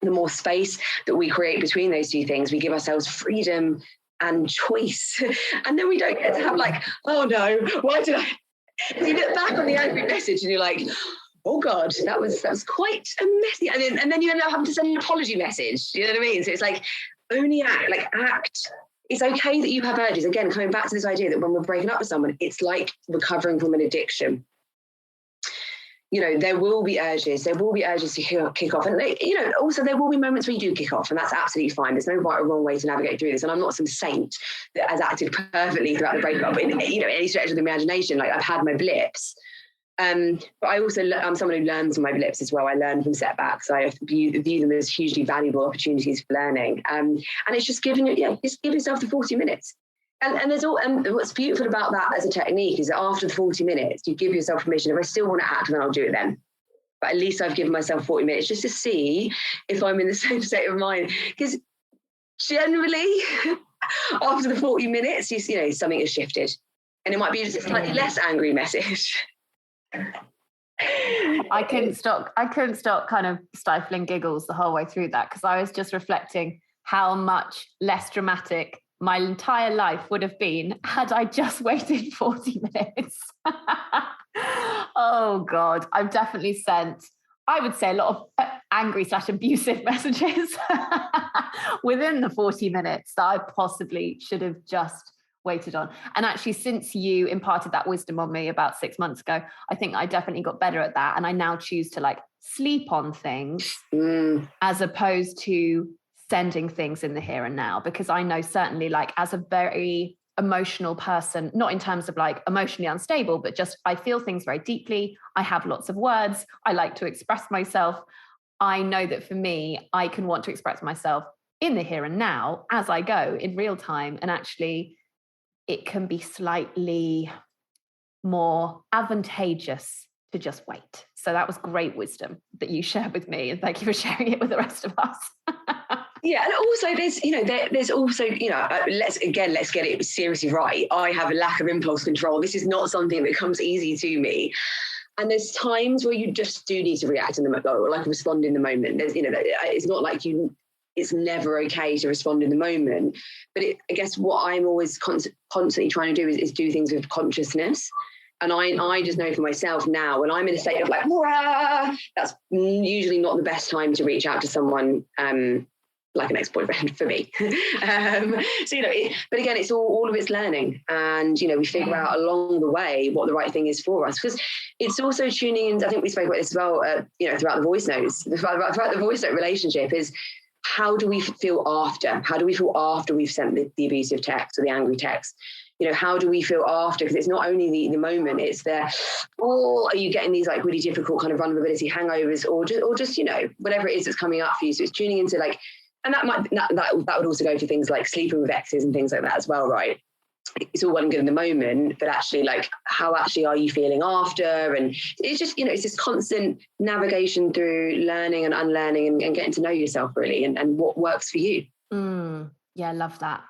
The more space that we create between those two things, we give ourselves freedom and choice. And then we don't get to have like, oh no, why did I? And you look back on the angry message and you're like, oh God, that was quite a messy. And then you end up having to send an apology message. You know what I mean? So it's like, only act. It's okay that you have urges. Again, coming back to this idea that when we're breaking up with someone, it's like recovering from an addiction. There will be urges. There will be urges to kick off. And, also there will be moments where you do kick off, and that's absolutely fine. There's no right or wrong way to navigate through this. And I'm not some saint that has acted perfectly throughout the breakup in, any stretch of the imagination. Like, I've had my blips. But I also, I'm someone who learns from my blips as well. I learn from setbacks. I view them as hugely valuable opportunities for learning. And it's just just give yourself the 40 minutes. And what's beautiful about that as a technique is that after the 40 minutes, you give yourself permission. If I still want to act, then I'll do it then. But at least I've given myself 40 minutes just to see if I'm in the same state of mind. Because generally, after the 40 minutes, something has shifted. And it might be just a slightly less angry message. I couldn't stop kind of stifling giggles the whole way through that, because I was just reflecting how much less dramatic my entire life would have been had I just waited 40 minutes. Oh God, I've definitely sent, I would say, a lot of angry/abusive messages within the 40 minutes that I possibly should have just waited on. And actually, since you imparted that wisdom on me about 6 months ago, I think I definitely got better at that. And I now choose to like sleep on things as opposed to sending things in the here and now, because I know certainly like as a very emotional person, not in terms of like emotionally unstable, but just I feel things very deeply. I have lots of words. I like to express myself. I know that for me, I can want to express myself in the here and now as I go in real time. And actually, it can be slightly more advantageous to just wait. So that was great wisdom that you shared with me. And thank you for sharing it with the rest of us. Yeah, and also there's also, let's get it seriously right. I have a lack of impulse control. This is not something that comes easy to me. And there's times where you just do need to react in the moment, or like respond in the moment. There's, it's not like it's never okay to respond in the moment. But I guess what I'm always constantly trying to do is do things with consciousness. And I just know for myself now, when I'm in a state of like, wah, that's usually not the best time to reach out to someone, like an ex-boyfriend for me. But again, it's all of it's learning. And, we figure out along the way what the right thing is for us. Because it's also tuning in, I think we spoke about this as well, throughout the voice notes, throughout the voice note relationship is, how do we feel after? How do we feel after we've sent the abusive text or the angry text? How do we feel after? Because it's not only the moment, it's are you getting these like really difficult kind of vulnerability hangovers or just whatever it is that's coming up for you. So it's tuning into like, and that would also go for things like sleeping with exes and things like that as well, right? It's all well and good in the moment, but actually like how actually are you feeling after? And it's just, it's this constant navigation through learning and unlearning and getting to know yourself really and what works for you. Yeah, love that.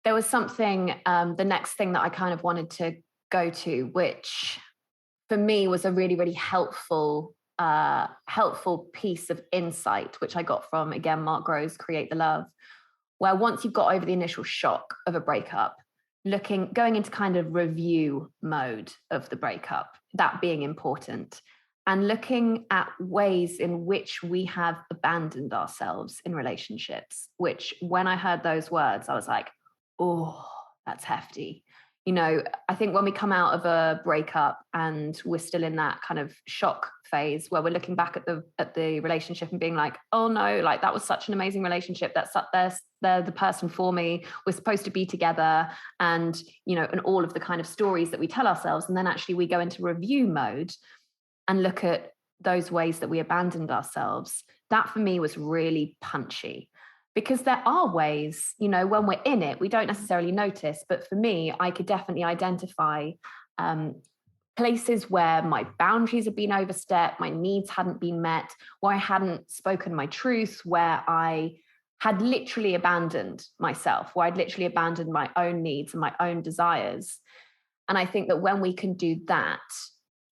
There was something, the next thing that I kind of wanted to go to, which for me was a really, really helpful piece of insight, which I got from, again, Mark Grove's Create the Love, where once you've got over the initial shock of a breakup, going into kind of review mode of the breakup, that being important, and looking at ways in which we have abandoned ourselves in relationships, which when I heard those words, I was like, oh, that's hefty. I think when we come out of a breakup and we're still in that kind of shock phase where we're looking back at the relationship and being like, oh no, like that was such an amazing relationship. They're the person for me. We're supposed to be together, and and all of the kind of stories that we tell ourselves. And then actually we go into review mode and look at those ways that we abandoned ourselves. That for me was really punchy. Because there are ways, when we're in it, we don't necessarily notice. But for me, I could definitely identify places where my boundaries had been overstepped, my needs hadn't been met, where I hadn't spoken my truth, where I had literally abandoned myself, where I'd literally abandoned my own needs and my own desires. And I think that when we can do that,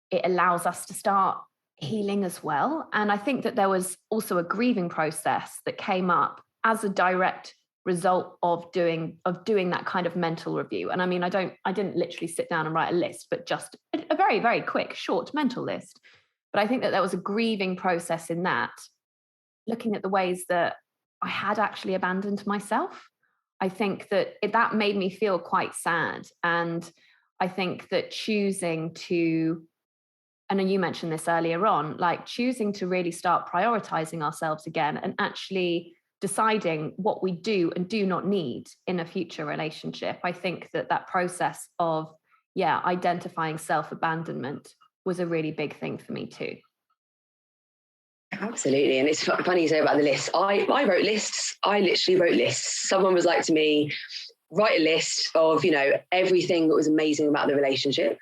it allows us to start healing as well. And I think that there was also a grieving process that came up as a direct result of doing that kind of mental review. And I mean, I didn't literally sit down and write a list, but just a very, very quick, short mental list. But I think that there was a grieving process in that, looking at the ways that I had actually abandoned myself. I think that that made me feel quite sad. And I think that choosing to, and you mentioned this earlier on, like choosing to really start prioritizing ourselves again and actually deciding what we do and do not need in a future relationship. I think that process of, identifying self-abandonment was a really big thing for me too. Absolutely. And it's funny you say about the list. I wrote lists. I literally wrote lists. Someone was like to me, write a list of, everything that was amazing about the relationship.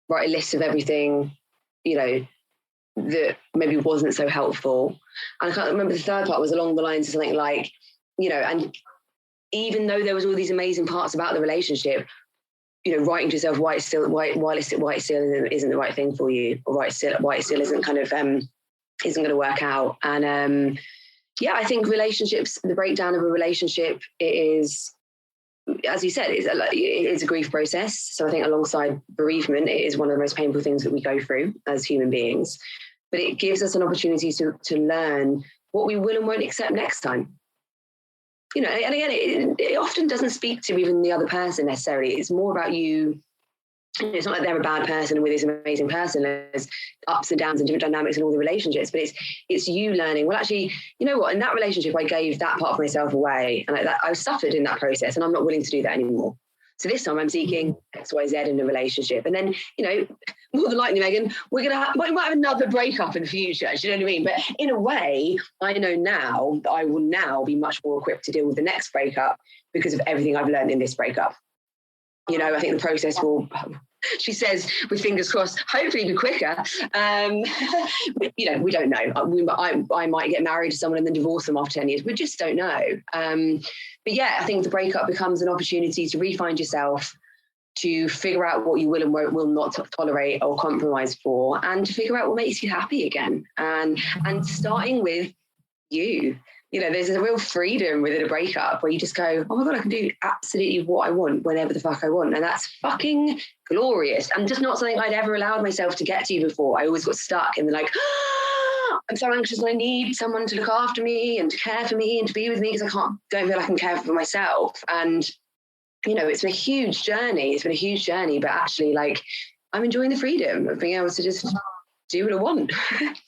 Write a list of everything, that maybe wasn't so helpful. And I can't remember, the third part was along the lines of something like, and even though there was all these amazing parts about the relationship, writing to yourself why it still isn't the right thing for you, or why it still isn't kind of isn't going to work out. And I think relationships, the breakdown of a relationship, it is, as you said, it's a grief process. So I think alongside bereavement, it is one of the most painful things that we go through as human beings. But it gives us an opportunity to learn what we will and won't accept next time. you know, and again, it often doesn't speak to even the other person necessarily. It's more about you. It's not like they're a bad person with this amazing person. There's ups and downs and different dynamics in all the relationships, but it's you learning, well, actually, you know what, in that relationship, I gave that part of myself away, and I suffered in that process, and I'm not willing to do that anymore. So this time I'm seeking X, Y, Z in a relationship. And then, you know, more than likely, Megan, we might have another breakup in the future. Do you know what I mean? But in a way, I know now that I will now be much more equipped to deal with the next breakup because of everything I've learned in this breakup. You know, I think the process will, she says, with fingers crossed, hopefully be quicker. You know, we don't know. I might get married to someone and then divorce them after 10 years. We just don't know. But yeah, I think the breakup becomes an opportunity to re-find yourself, to figure out what you will and will not tolerate or compromise for, and to figure out what makes you happy again. And starting with you. You know, there's a real freedom within a breakup where you just go, oh my God, I can do absolutely what I want, whenever the fuck I want. And that's fucking glorious. And just not something I'd ever allowed myself to get to before. I always got stuck in the like, I'm so anxious and I need someone to look after me and to care for me and to be with me because I don't feel like I can care for myself. And, you know, it's been a huge journey. But actually, like, I'm enjoying the freedom of being able to just do what I want,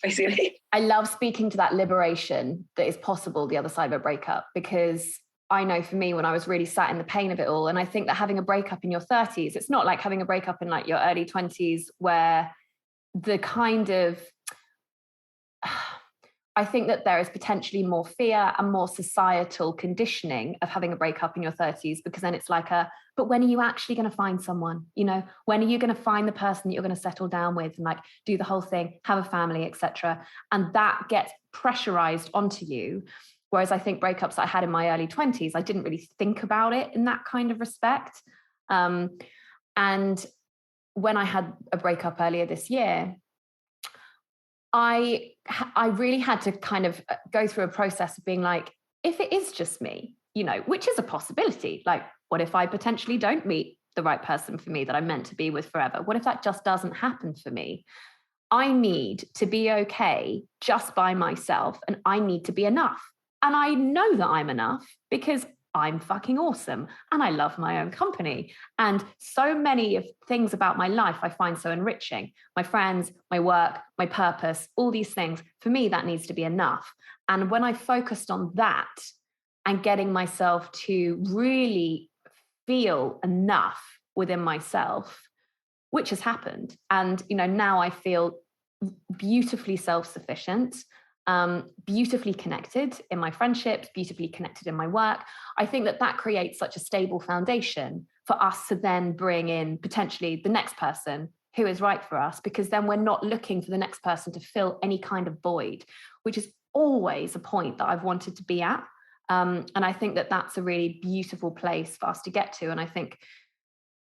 basically. I love speaking to that liberation that is possible the other side of a breakup, because I know for me, when I was really sat in the pain of it all, and I think that having a breakup in your 30s, it's not like having a breakup in like your early 20s, where the kind of, I think that there is potentially more fear and more societal conditioning of having a breakup in your 30s, because then it's like but when are you actually going to find someone? You know, when are you going to find the person that you're going to settle down with and like do the whole thing, have a family, etc. And that gets pressurized onto you. Whereas I think breakups that I had in my early 20s, I didn't really think about it in that kind of respect. And when I had a breakup earlier this year, I really had to kind of go through a process of being like, if it is just me, you know, which is a possibility, like, what if I potentially don't meet the right person for me that I'm meant to be with forever? What if that just doesn't happen for me? I need to be okay just by myself, and I need to be enough. And I know that I'm enough because I'm fucking awesome and I love my own company. And so many of things about my life I find so enriching. My friends, my work, my purpose, all these things. For me, that needs to be enough. And when I focused on that and getting myself to really feel enough within myself, which has happened. And, you know, now I feel beautifully self-sufficient, beautifully connected in my friendships, beautifully connected in my work. I think that creates such a stable foundation for us to then bring in potentially the next person who is right for us, because then we're not looking for the next person to fill any kind of void, which is always a point that I've wanted to be at. And I think that's a really beautiful place for us to get to. And I think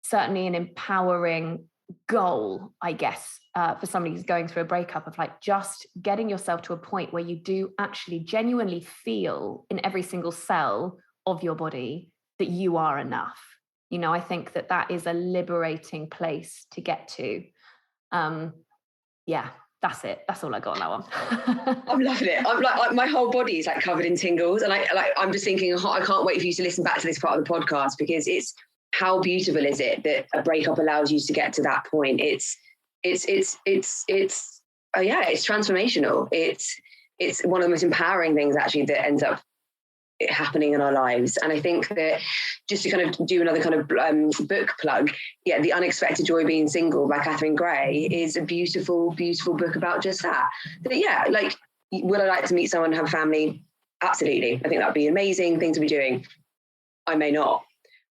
certainly an empowering goal, I guess, for somebody who's going through a breakup, of like just getting yourself to a point where you do actually genuinely feel in every single cell of your body that you are enough. You know, I think that is a liberating place to get to. Yeah. That's it. That's all I got on that one. I'm loving it. I'm like my whole body is like covered in tingles, and I'm just thinking, I can't wait for you to listen back to this part of the podcast, because it's how beautiful is it that a breakup allows you to get to that point. It's transformational. It's one of the most empowering things actually that ends up happening in our lives. And I think that, just to kind of do another kind of book plug, The Unexpected Joy of Being Single by Catherine Gray is a beautiful, beautiful book about just that. Like, would I like to meet someone and have a family? Absolutely. I think that would be an amazing thing to be doing. I may not.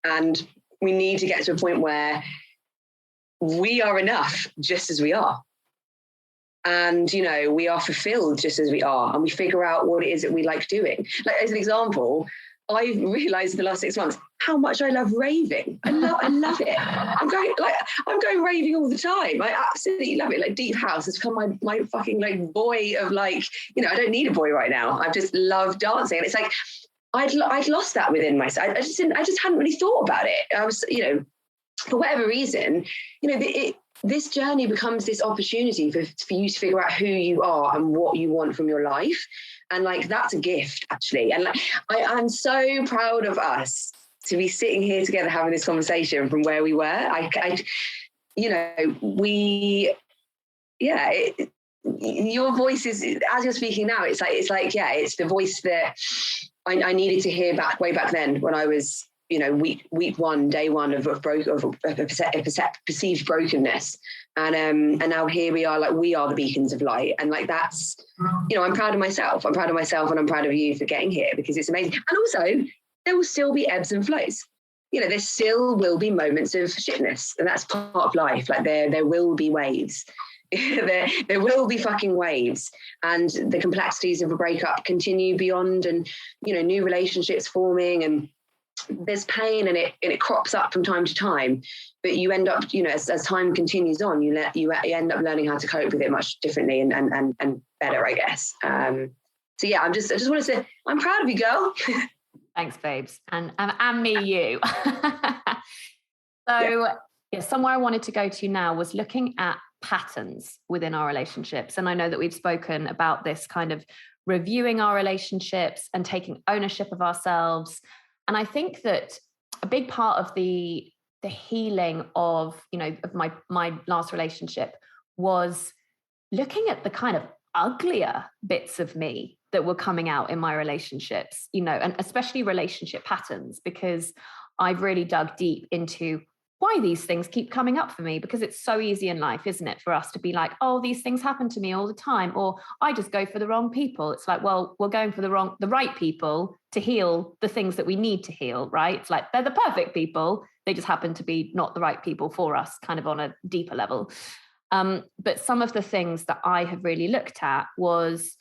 And we need to get to a point where we are enough just as we are. And, you know, we are fulfilled just as we are, and we figure out what it is that we like doing. Like, as an example, I've realised in the last 6 months how much I love raving. I love it. I'm going raving all the time. I absolutely love it. Like, deep house has become my fucking like boy of like, you know, I don't need a boy right now. I just love dancing. And it's like, I'd lost that within myself. I just hadn't really thought about it. I was, you know, for whatever reason, you know, this journey becomes this opportunity for you to figure out who you are and what you want from your life. And like, that's a gift, actually. And like, I'm so proud of us to be sitting here together having this conversation from where we were. Your voice is, as you're speaking now, it's the voice that I needed to hear way back then when I was, week one, day one of perceived brokenness. And now here we are, like, we are the beacons of light. And like, that's, I'm proud of myself. And I'm proud of you for getting here, because it's amazing. And also, there will still be ebbs and flows. There still will be moments of shitness, and that's part of life. Like, there will be waves. there will be fucking waves, and the complexities of a breakup continue beyond, and new relationships forming, and there's pain, and it crops up from time to time, but you end up, as time continues on, you end up learning how to cope with it much differently and better, I guess. So yeah, I just want to say I'm proud of you, girl. Thanks, babes, and me, you. Somewhere I wanted to go to now was looking at patterns within our relationships. And I know that we've spoken about this kind of reviewing our relationships and taking ownership of ourselves. And I think that a big part of the healing of my last relationship was looking at the kind of uglier bits of me that were coming out in my relationships, and especially relationship patterns, because I've really dug deep into why these things keep coming up for me, because it's so easy in life, isn't it, for us to be like, oh, these things happen to me all the time, or I just go for the wrong people. It's like, well, we're going for the right people to heal the things that we need to heal, right? It's like, they're the perfect people, they just happen to be not the right people for us, kind of on a deeper level. But some of the things that I have really looked at was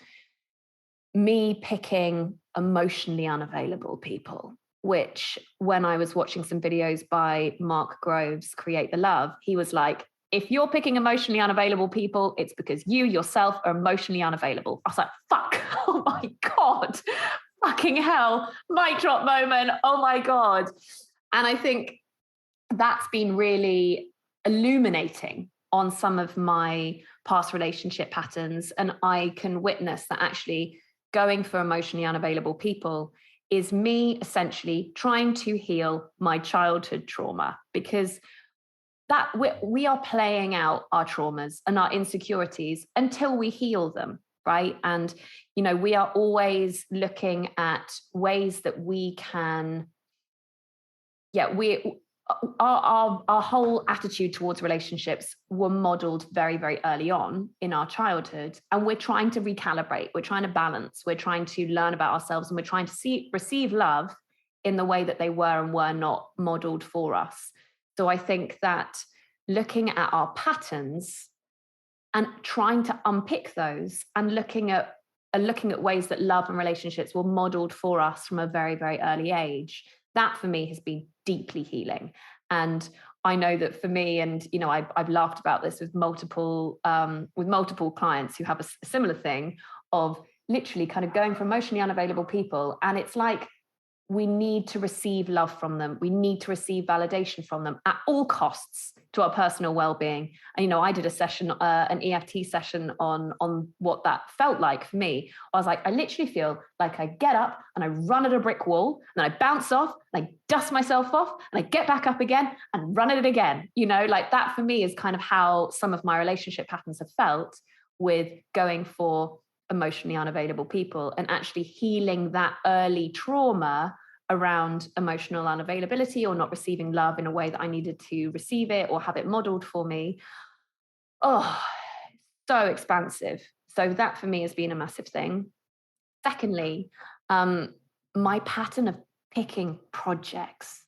me picking emotionally unavailable people, which, when I was watching some videos by Mark Groves, Create the Love, he was like, if you're picking emotionally unavailable people, it's because you yourself are emotionally unavailable. I was like, fuck, oh my God, fucking hell, mic drop moment, oh my God. And I think that's been really illuminating on some of my past relationship patterns. And I can witness that actually going for emotionally unavailable people is me essentially trying to heal my childhood trauma, because that we are playing out our traumas and our insecurities until we heal them, right? And, we are always looking at ways that we can, our whole attitude towards relationships were modeled very, very early on in our childhood. And we're trying to recalibrate, we're trying to balance, we're trying to learn about ourselves, and we're trying to receive love in the way that they were and were not modeled for us. So I think that looking at our patterns and trying to unpick those, and looking at ways that love and relationships were modeled for us from a very, very early age, that for me has been deeply healing. And I know that for me, and I've laughed about this with multiple clients who have a similar thing of literally kind of going for emotionally unavailable people, and it's like, we need to receive love from them. We need to receive validation from them at all costs to our personal well-being. And, I did a session, an EFT session on what that felt like for me. I was like, I literally feel like I get up and I run at a brick wall, and then I bounce off and I dust myself off and I get back up again and run at it again. Like that for me is kind of how some of my relationship patterns have felt with going for emotionally unavailable people, and actually healing that early trauma around emotional unavailability or not receiving love in a way that I needed to receive it or have it modeled for me. Oh, so expansive. So that for me has been a massive thing. Secondly, my pattern of picking projects.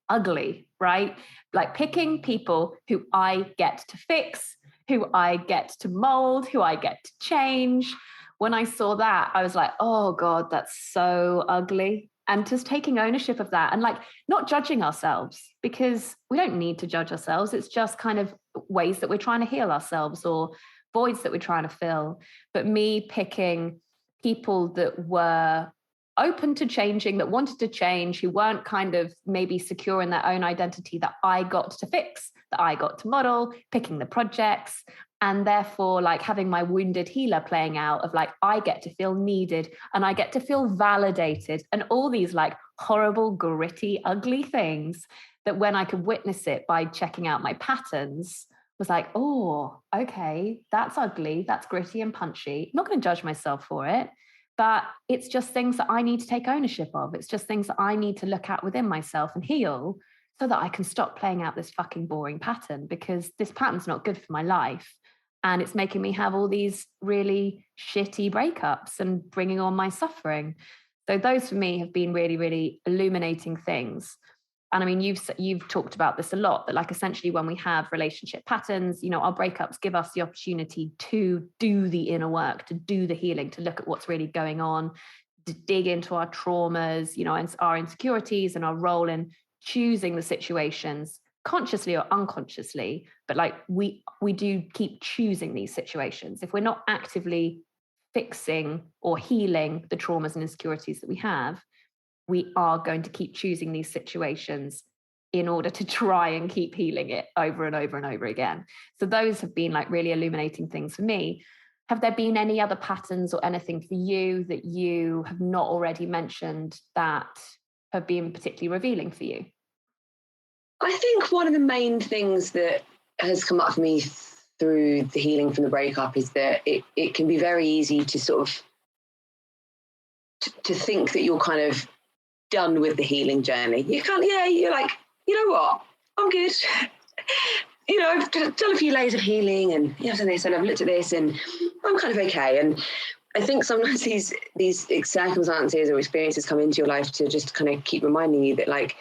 Ugly, right? Like picking people who I get to fix, who I get to mold, who I get to change. When I saw that, I was like, oh God, that's so ugly. And just taking ownership of that, and like not judging ourselves, because we don't need to judge ourselves. It's just kind of ways that we're trying to heal ourselves or voids that we're trying to fill. But me picking people that were open to changing, that wanted to change, who weren't kind of maybe secure in their own identity, that I got to fix, that I got to model, picking the projects, and therefore like having my wounded healer playing out of like, I get to feel needed and I get to feel validated, and all these like horrible, gritty, ugly things that when I could witness it by checking out my patterns was like, oh, okay, that's ugly, that's gritty and punchy. I'm not going to judge myself for it, but it's just things that I need to take ownership of. It's just things that I need to look at within myself and heal so that I can stop playing out this fucking boring pattern, because this pattern's not good for my life. And it's making me have all these really shitty breakups and bringing on my suffering. So those for me have been really, really illuminating things. And I mean, you've talked about this a lot, that like essentially when we have relationship patterns, you know, our breakups give us the opportunity to do the inner work, to do the healing, to look at what's really going on, to dig into our traumas, you know, and our insecurities and our role in choosing the situations consciously or unconsciously. But like we do keep choosing these situations. If we're not actively fixing or healing the traumas and insecurities that we have, we are going to keep choosing these situations in order to try and keep healing it over and over and over again. So those have been like really illuminating things for me. Have there been any other patterns or anything for you that you have not already mentioned that have been particularly revealing for you? I think one of the main things that has come up for me through the healing from the breakup is that it can be very easy to sort of to think that you're kind of done with the healing journey. You're like, you know what, I'm good. You know, I've done a few layers of healing and I've done this and I've looked at this and I'm kind of okay. And I think sometimes these circumstances or experiences come into your life to just kind of keep reminding you that like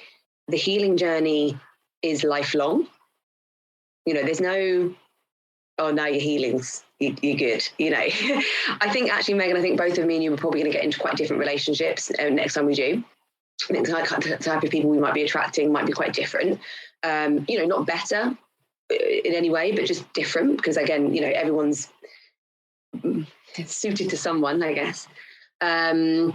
the healing journey is lifelong. You know, there's no, oh, now you're healing, you're good, you know. I think actually, Megan, I think both of me and you are probably going to get into quite different relationships next time we do. I think the type of people we might be attracting might be quite different. You know, not better in any way, but just different, because again, you know, everyone's suited to someone, I guess. And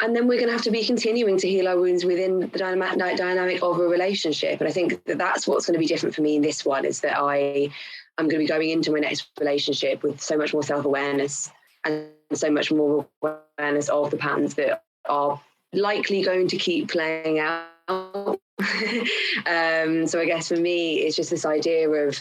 then we're going to have to be continuing to heal our wounds within the dynamic of a relationship. And I think that that's what's going to be different for me in this one, is that I'm going to be going into my next relationship with so much more self-awareness and so much more awareness of the patterns that are likely going to keep playing out. So I guess for me, it's just this idea of,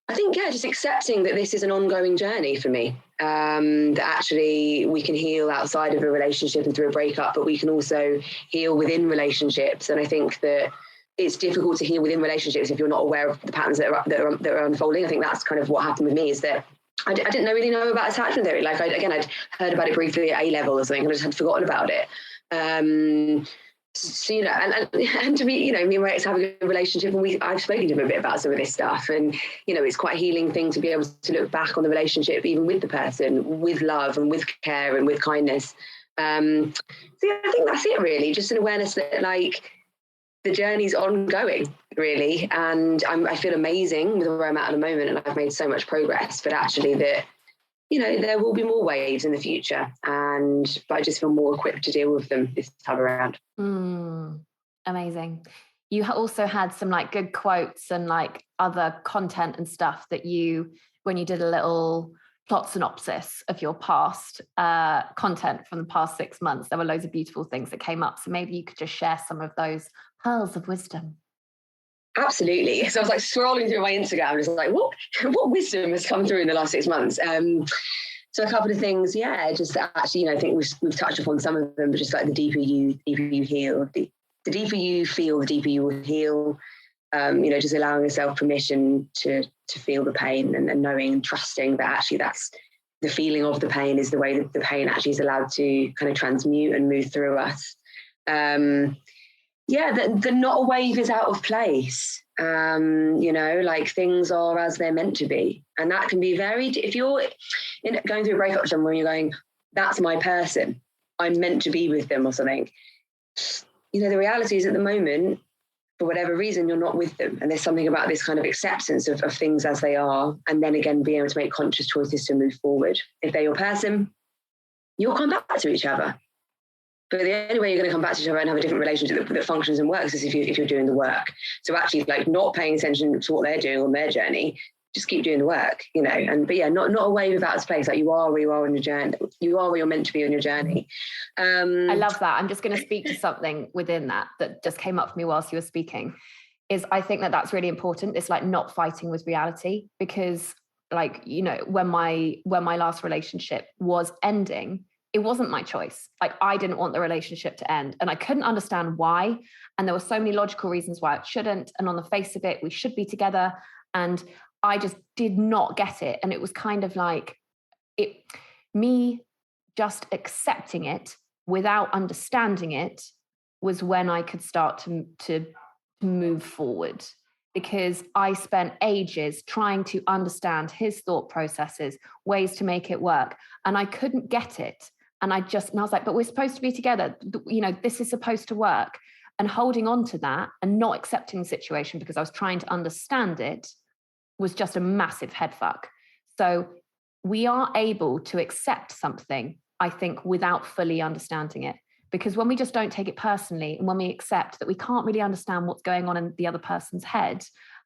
I think, just accepting that this is an ongoing journey for me. That actually we can heal outside of a relationship and through a breakup, but we can also heal within relationships. And I think that it's difficult to heal within relationships if you're not aware of the patterns that are unfolding. I think that's kind of what happened with me, is that I didn't really know about attachment theory. Like I'd heard about it briefly at A-level or something, and I just had forgotten about it. So, you know, and to be, you know, me and my ex having a relationship, and I've spoken to him a bit about some of this stuff, and you know, it's quite a healing thing to be able to look back on the relationship, even with the person, with love and with care and with kindness. So yeah, I think that's it really, just an awareness that like the journey's ongoing really, and I feel amazing with where I'm at the moment, and I've made so much progress, but actually that, you know, there will be more waves in the future, but I just feel more equipped to deal with them this time around. Amazing. You also had some like good quotes and like other content and stuff that when you did a little plot synopsis of your past content from the past 6 months, there were loads of beautiful things that came up. So maybe you could just share some of those pearls of wisdom. Absolutely. So I was like scrolling through my Instagram, just like, what wisdom has come through in the last 6 months? So a couple of things, just actually, you know, I think we've touched upon some of them, but just like the deeper you heal, the deeper you feel, the deeper you will heal. You know, just allowing yourself permission to feel the pain and knowing and trusting that actually that's the feeling of the pain is the way that the pain actually is allowed to kind of transmute and move through us. The not a wave is out of place. You know, like things are as they're meant to be. And that can be if you're going through a breakup with someone, you're going, that's my person, I'm meant to be with them or something. You know, the reality is at the moment, for whatever reason, you're not with them. And there's something about this kind of acceptance of things as they are. And then again, being able to make conscious choices to move forward. If they're your person, you'll come back to each other. But the only way you're going to come back to each other and have a different relationship that functions and works is if you're doing the work. So actually, like, not paying attention to what they're doing on their journey, just keep doing the work, you know. And but yeah, not a way without its place. Like, you are where you are on your journey. You are where you're meant to be on your journey. I love that. I'm just going to speak to something within that just came up for me whilst you were speaking. Is I think that's really important. It's like not fighting with reality, because, like, you know, when my last relationship was ending, it wasn't my choice. Like, I didn't want the relationship to end, and I couldn't understand why. And there were so many logical reasons why it shouldn't. And on the face of it, we should be together. And I just did not get it. And it was kind of like me just accepting it without understanding it was when I could start to move forward, because I spent ages trying to understand his thought processes, ways to make it work. And I couldn't get it. And I was like, but we're supposed to be together. You know, this is supposed to work. And holding on to that and not accepting the situation because I was trying to understand it was just a massive head fuck. So we are able to accept something, I think, without fully understanding it. Because when we just don't take it personally, and when we accept that we can't really understand what's going on in the other person's head,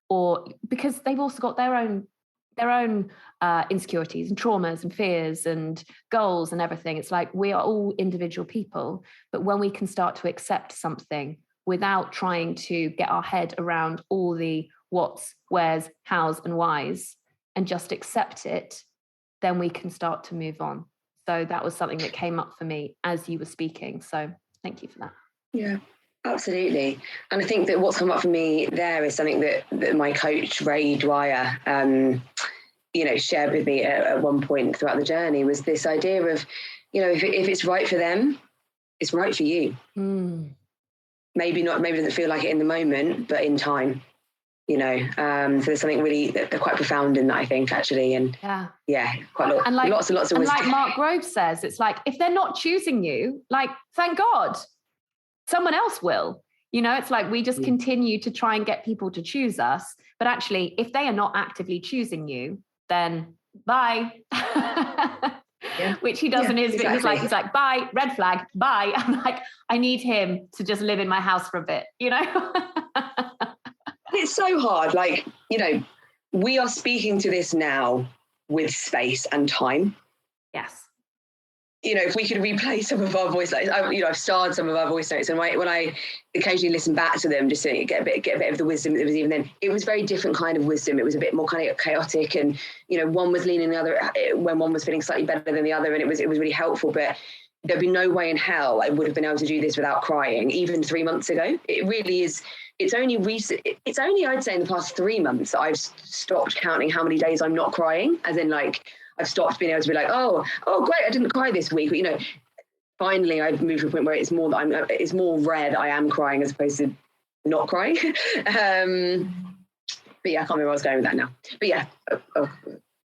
or because they've also got their own insecurities and traumas and fears and goals and everything. It's like, we are all individual people. But when we can start to accept something without trying to get our head around all the what's, where's, how's, and why's, and just accept it, then we can start to move on. So that was something that came up for me as you were speaking. So thank you for that. Yeah, absolutely. And I think that what's come up for me there is something that my coach, Ray Dwyer, you know, shared with me at one point throughout the journey, was this idea of, you know, if it's right for them, it's right for you. Maybe it doesn't feel like it in the moment, but in time. You know, so there's something really, they're quite profound in that, I think, actually. And yeah, quite a lot, and like, lots and lots of wisdom. And like Mark Grove says, it's like, if they're not choosing you, like, thank God, someone else will. You know, it's like, we just continue to try and get people to choose us. But actually, if they are not actively choosing you, then bye. Which he does in his bit. He's like, bye, red flag, bye. I'm like, I need him to just live in my house for a bit, you know? It's so hard. Like, you know, we are speaking to this now with space and time. Yes. You know, if we could replay some of our voice notes, I've starred some of our voice notes, and when I occasionally listen back to them, just to get a bit of the wisdom that was even then, it was very different kind of wisdom. It was a bit more kind of chaotic, and, you know, one was leaning the other when one was feeling slightly better than the other, and it was really helpful. But there'd be no way in hell I would have been able to do this without crying, even 3 months ago. It really is. It's only recent. It's only, I'd say, in the past 3 months that I've stopped counting how many days I'm not crying. As in, like, I've stopped being able to be like, oh, great, I didn't cry this week. But, you know, finally, I've moved to a point where it's more rare that I am crying as opposed to not crying. But yeah, I can't remember where I was going with that now. But yeah.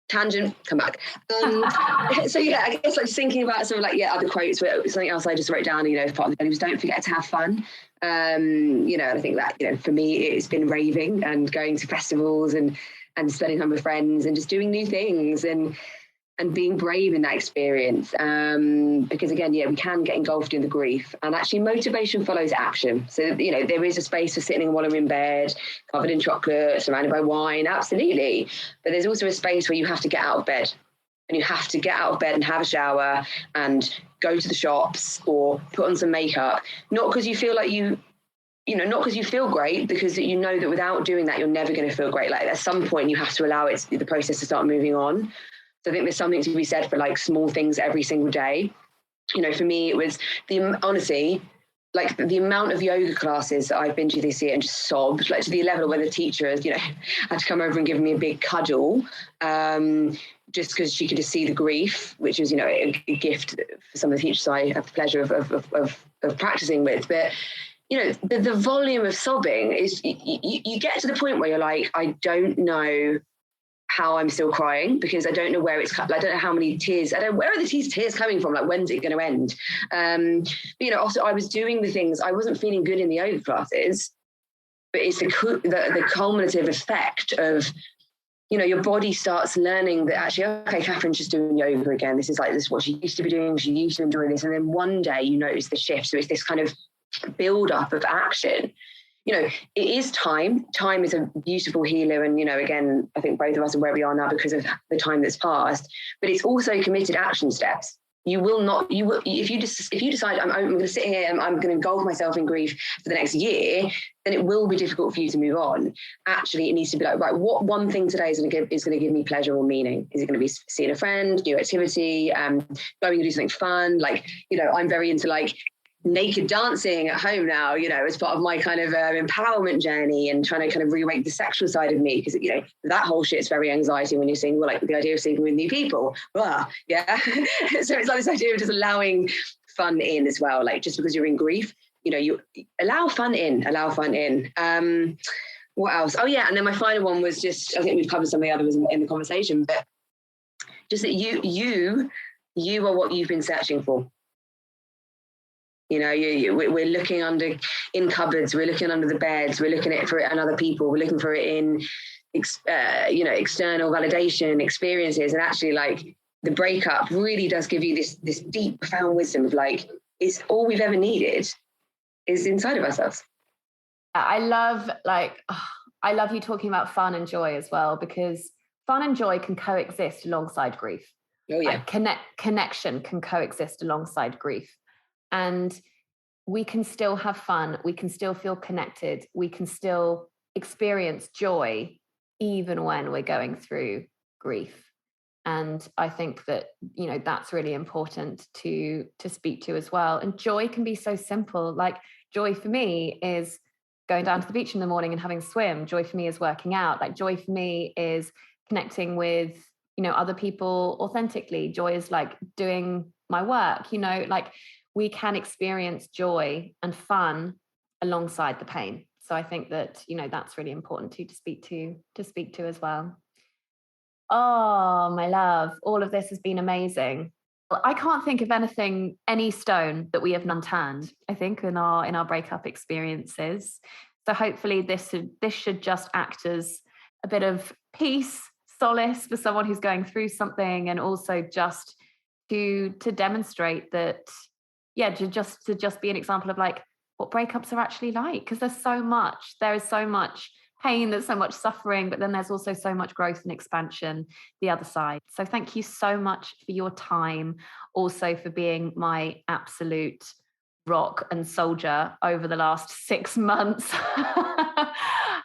Tangent, come back. So yeah, I guess, like, just thinking about sort of like, other quotes, but something else I just wrote down, you know, as part of the journey was, don't forget to have fun. You know, and I think that, you know, for me, it's been raving and going to festivals and spending time with friends and just doing new things and being brave in that experience. Because again, we can get engulfed in the grief, and actually motivation follows action. So, you know, there is a space for sitting while I'm in bed, covered in chocolate, surrounded by wine, absolutely. But there's also a space where you have to get out of bed, and you have to get out of bed and have a shower and go to the shops or put on some makeup, not because you feel like not because you feel great, because you know that without doing that, you're never going to feel great. Like, at some point you have to allow the process to start moving on. So I think there's something to be said for, like, small things every single day. You know, for me, it was honestly, like, the amount of yoga classes that I've been to this year and just sobbed, like, to the level where the teacher has, you know, had to come over and give me a big cuddle, just because she could just see the grief, which is, you know, a gift for some of the teachers I have the pleasure of practicing with. But, you know, the volume of sobbing is, you get to the point where you're like, I don't know how I'm still crying, because I don't know where it's, I don't know how many tears, where are the tears coming from? Like, when's it going to end? But, you know, also I was doing the things, I wasn't feeling good in the yoga classes, but it's the cumulative effect of your body starts learning that actually, okay, Catherine's just doing yoga again. This is what she used to be doing. She used to enjoy this. And then one day you notice the shift. So it's this kind of build up of action. It is time. Time is a beautiful healer. And, again, I think both of us are where we are now because of the time that's passed, but it's also committed action steps. If you decide I'm going to sit here and I'm going to engulf myself in grief for the next year, then it will be difficult for you to move on. Actually, it needs to be like, right, what one thing today is going to give me pleasure or meaning? Is it going to be seeing a friend, new activity, going and do something fun? I'm very into naked dancing at home now, as part of my kind of empowerment journey and trying to kind of re-awake the sexual side of me, because that whole shit is very anxiety when you're seeing the idea of sleeping with new people. Yeah. So it's this idea of just allowing fun in as well, just because you're in grief, you allow fun in. What else? Oh yeah, and then my final one was just, I think we've covered some of the others in the conversation, but just that you are what you've been searching for. We're looking in cupboards, we're looking under the beds, we're looking for it in other people, we're looking for it in, external validation experiences. And actually, the breakup really does give you this deep, profound wisdom of it's all we've ever needed is inside of ourselves. I love you talking about fun and joy as well, because fun and joy can coexist alongside grief. Oh yeah. Connection can coexist alongside grief. And we can still have fun. We can still feel connected. We can still experience joy, even when we're going through grief. And I think that, that's really important to speak to as well. And joy can be so simple. Joy for me is going down to the beach in the morning and having a swim. Joy for me is working out. Joy for me is connecting with, other people authentically. Joy is doing my work, we can experience joy and fun alongside the pain. So I think that, that's really important to speak to as well. Oh, my love, all of this has been amazing. I can't think of any stone that we have unturned, I think, in our breakup experiences. So hopefully this should just act as a bit of peace, solace for someone who's going through something, and also just to demonstrate that, to just be an example of what breakups are actually like, because there is so much pain, there's so much suffering, but then there's also so much growth and expansion the other side. So thank you so much for your time, also for being my absolute rock and soldier over the last 6 months.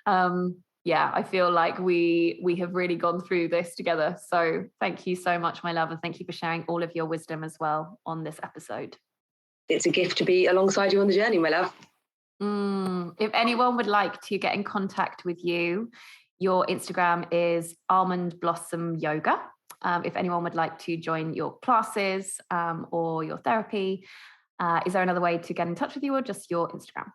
I feel like we have really gone through this together. So thank you so much, my love, and thank you for sharing all of your wisdom as well on this episode. It's a gift to be alongside you on the journey, my love. If anyone would like to get in contact with you, your Instagram is Almond Blossom Yoga. If anyone would like to join your classes or your therapy, is there another way to get in touch with you, or just your Instagram?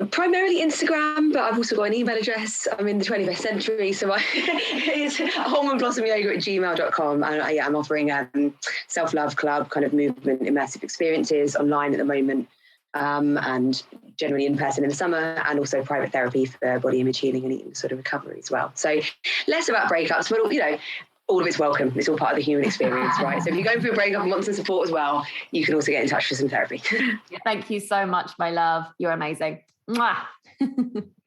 Primarily Instagram, but I've also got an email address. I'm in the 21st century, so it's almondblossomyoga@gmail.com. And I'm offering self-love club kind of movement immersive experiences online at the moment, and generally in person in the summer, and also private therapy for body image healing and eating disorder recovery as well. So less about breakups, but all of it's welcome. It's all part of the human experience, right? So if you're going through a breakup and want some support as well, you can also get in touch for some therapy. Thank you so much, my love. You're amazing. Mwah.